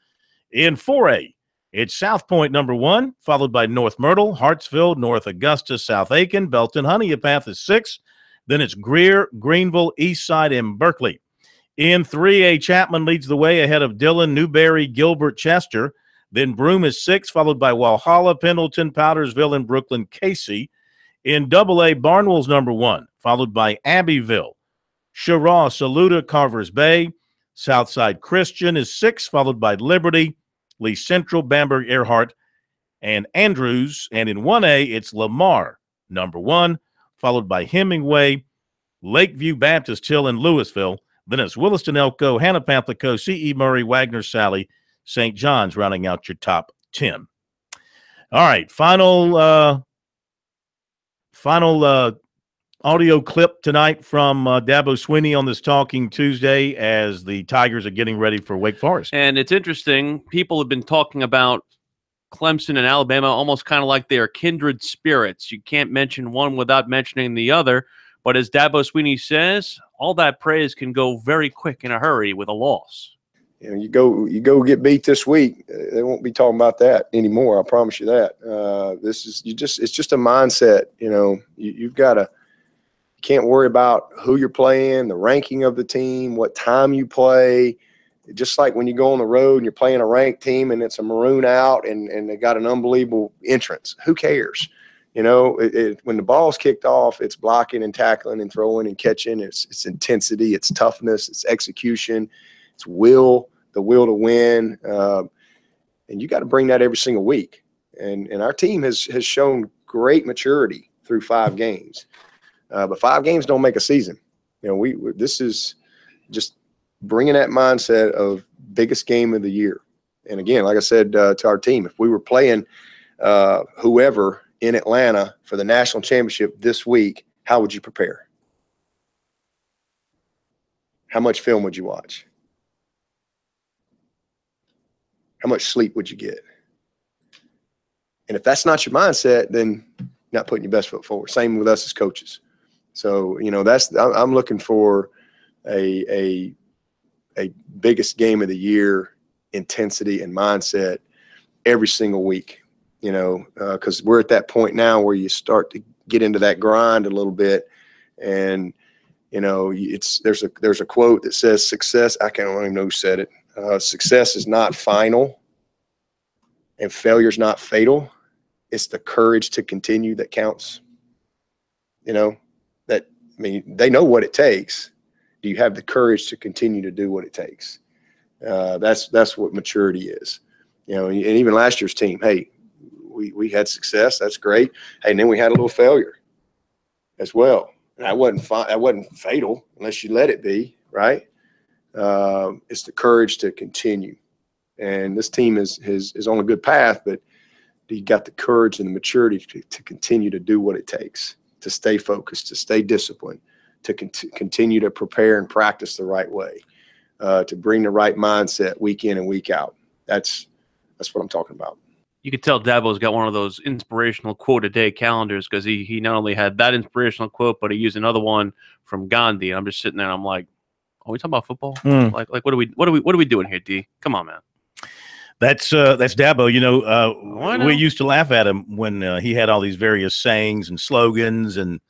In 4A, it's South Point #1, followed by North Myrtle, Hartsville, North Augusta, South Aiken, Belton, Honeypath is 6. Then it's Greer, Greenville, Eastside, and Berkeley. In 3A, Chapman leads the way ahead of Dillon, Newberry, Gilbert, Chester. Then Broome is 6, followed by Walhalla, Pendleton, Powdersville, and Brooklyn, Casey. In AA, Barnwell's #1, followed by Abbeville, Cheraw, Saluda, Carvers Bay. Southside Christian is 6, followed by Liberty, Lee Central, Bamberg, Earhart, and Andrews. And in 1A, it's Lamar, #1, followed by Hemingway, Lakeview Baptist Hill, and Louisville. Then it's Williston, Elko, Hannah-Pamplico, C.E. Murray, Wagner, Sally, St. John's, rounding out your top 10. All right, final audio clip tonight from Dabo Sweeney on this Talking Tuesday as the Tigers are getting ready for Wake Forest. And it's interesting. People have been talking about Clemson and Alabama almost kind of like they are kindred spirits. You can't mention one without mentioning the other. But as Dabo Sweeney says, all that praise can go very quick in a hurry with a loss. You know, you go get beat this week. They won't be talking about that anymore. I promise you that. It's just a mindset. You know, you can't worry about who you're playing, the ranking of the team, what time you play. Just like when you go on the road and you're playing a ranked team and it's a maroon out and they got an unbelievable entrance. Who cares? You know, when the ball's kicked off, it's blocking and tackling and throwing and catching. It's intensity, it's toughness, it's execution, it's the will to win. And you got to bring that every single week. And our team has shown great maturity through 5 games. But 5 games don't make a season. You know, this is just bringing that mindset of biggest game of the year. And again, like I said to our team, if we were playing whoever in Atlanta for the national championship this week, how would you prepare? How much film would you watch? How much sleep would you get? And if that's not your mindset, then you're not putting your best foot forward. Same with us as coaches. So, you know, I'm looking for a biggest game of the year intensity and mindset every single week, you know, because we're at that point now where you start to get into that grind a little bit. And, you know, there's a quote that says success. I don't even know who said it. Success is not final and failure is not fatal. It's the courage to continue that counts. You know, they know what it takes. Do you have the courage to continue to do what it takes? That's what maturity is. You know, and even last year's team, hey, we had success. That's great. Hey, and then we had a little failure as well. And that wasn't fatal unless you let it be, right? It's the courage to continue. And this team is on a good path, but you got the courage and the maturity to continue to do what it takes, to stay focused, to stay disciplined, to continue to prepare and practice the right way, to bring the right mindset week in and week out. That's what I'm talking about. You could tell Dabo's got one of those inspirational quote a day calendars because he not only had that inspirational quote, but he used another one from Gandhi. And I'm just sitting there and I'm like, are we talking about football? Like what are we doing here, D? Come on, man. That's Dabo. You know, we used to laugh at him when he had all these various sayings and slogans and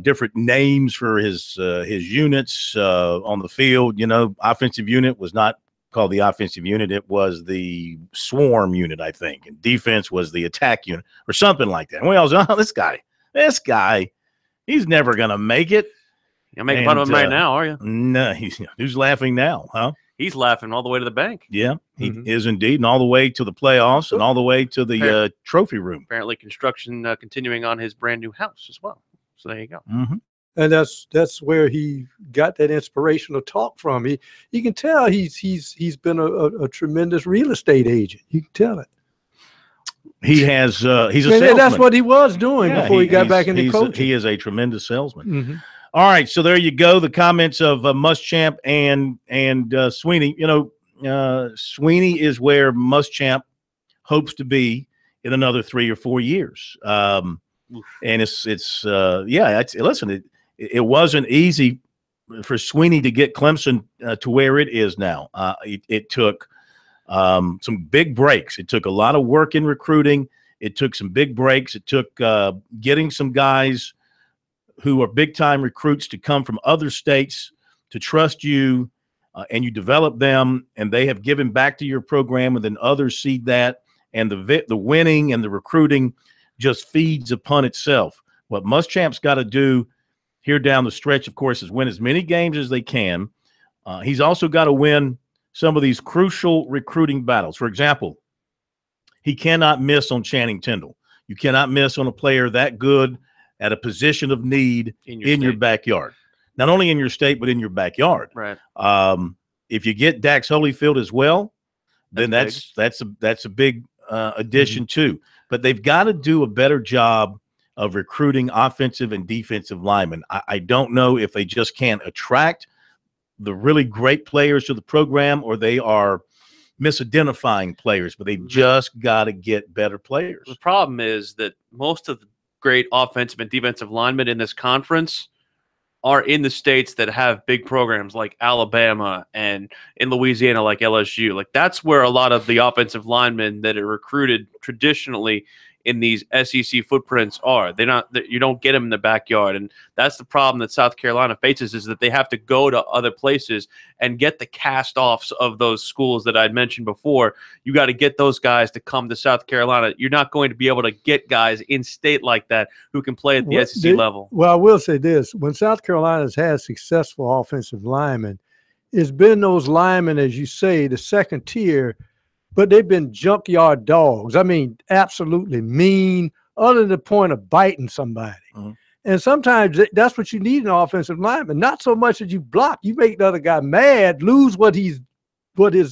different names for his units on the field. You know, offensive unit was not called the offensive unit. It was the swarm unit, I think. And defense was the attack unit or something like that. And we all was, oh, this guy, he's never going to make it. You're making fun of him right now, are you? No, who's laughing now, huh? He's laughing all the way to the bank. Yeah, he is indeed, and all the way to the playoffs and all the way to the trophy room. Apparently construction continuing on his brand new house as well. So there you go. And that's where he got that inspirational talk from. You can tell he's been a tremendous real estate agent. You can tell it. He has he's a salesman. That's what he was doing before he got back into coaching. He is a tremendous salesman. All right, so there you go. The comments of Muschamp and Sweeney. You know, Sweeney is where Muschamp hopes to be in another 3 or 4 years. And listen, it wasn't easy for Sweeney to get Clemson to where it is now. It took some big breaks. It took a lot of work in recruiting. It took some big breaks. It took getting some guys who are big-time recruits to come from other states to trust you, and you develop them, and they have given back to your program, and then others see that, and the winning and the recruiting just feeds upon itself. What Muschamp's got to do here down the stretch, of course, is win as many games as they can. He's also got to win some of these crucial recruiting battles. For example, he cannot miss on Channing Tindall. You cannot miss on a player that good at a position of need in your backyard. Not only in your state, but in your backyard. Right. If you get Dax Holyfield as well, then that's a big addition too. But they've got to do a better job of recruiting offensive and defensive linemen. I don't know if they just can't attract the really great players to the program, or they are misidentifying players, but they've just got to get better players. The problem is that most of the great offensive and defensive linemen in this conference are in the states that have big programs like Alabama and in Louisiana like LSU. Like that's where a lot of the offensive linemen that are recruited traditionally in these SEC footprints are. You don't get them in the backyard. And that's the problem that South Carolina faces, is that they have to go to other places and get the cast-offs of those schools that I'd mentioned before. You got to get those guys to come to South Carolina. You're not going to be able to get guys in state like that who can play at the SEC level. Well, I will say this. When South Carolina's had successful offensive linemen, it's been those linemen, as you say, the second tier, but they've been junkyard dogs. I mean, absolutely mean, other than the point of biting somebody. And sometimes that's what you need in an offensive lineman. Not so much that you block. You make the other guy mad, lose what his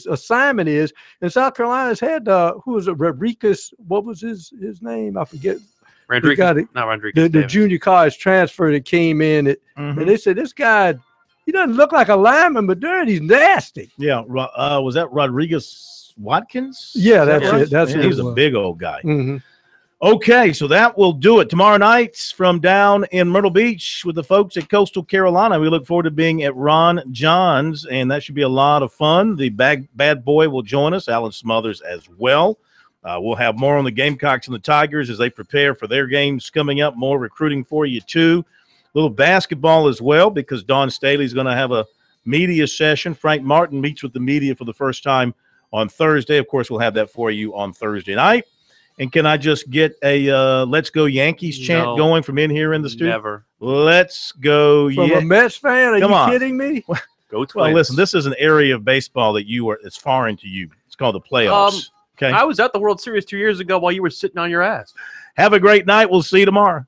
assignment is. And South Carolina's had, who was it, Rodriguez? What was his name? I forget. Rodriguez, not Rodriguez. The junior college transfer that came in. And they said, this guy, he doesn't look like a lineman, but darn, he's nasty. Yeah. Was that Rodriguez Watkins? Yeah, that's it. That's it. He's a big old guy. Okay, so that will do it. Tomorrow night from down in Myrtle Beach with the folks at Coastal Carolina. We look forward to being at Ron John's, and that should be a lot of fun. The bad boy will join us, Alan Smothers as well. We'll have more on the Gamecocks and the Tigers as they prepare for their games coming up. More recruiting for you, too. A little basketball as well, because Dawn Staley's going to have a media session. Frank Martin meets with the media for the first time on Thursday. Of course, we'll have that for you on Thursday night. And can I just get a Let's Go Yankees chant going from in here in the studio? Never. Let's go Yankees. From a Mets fan? Are you kidding me? Go Twins. Well, listen, this is an area of baseball that it's foreign to you. It's called the playoffs. Okay. I was at the World Series 2 years ago while you were sitting on your ass. Have a great night. We'll see you tomorrow.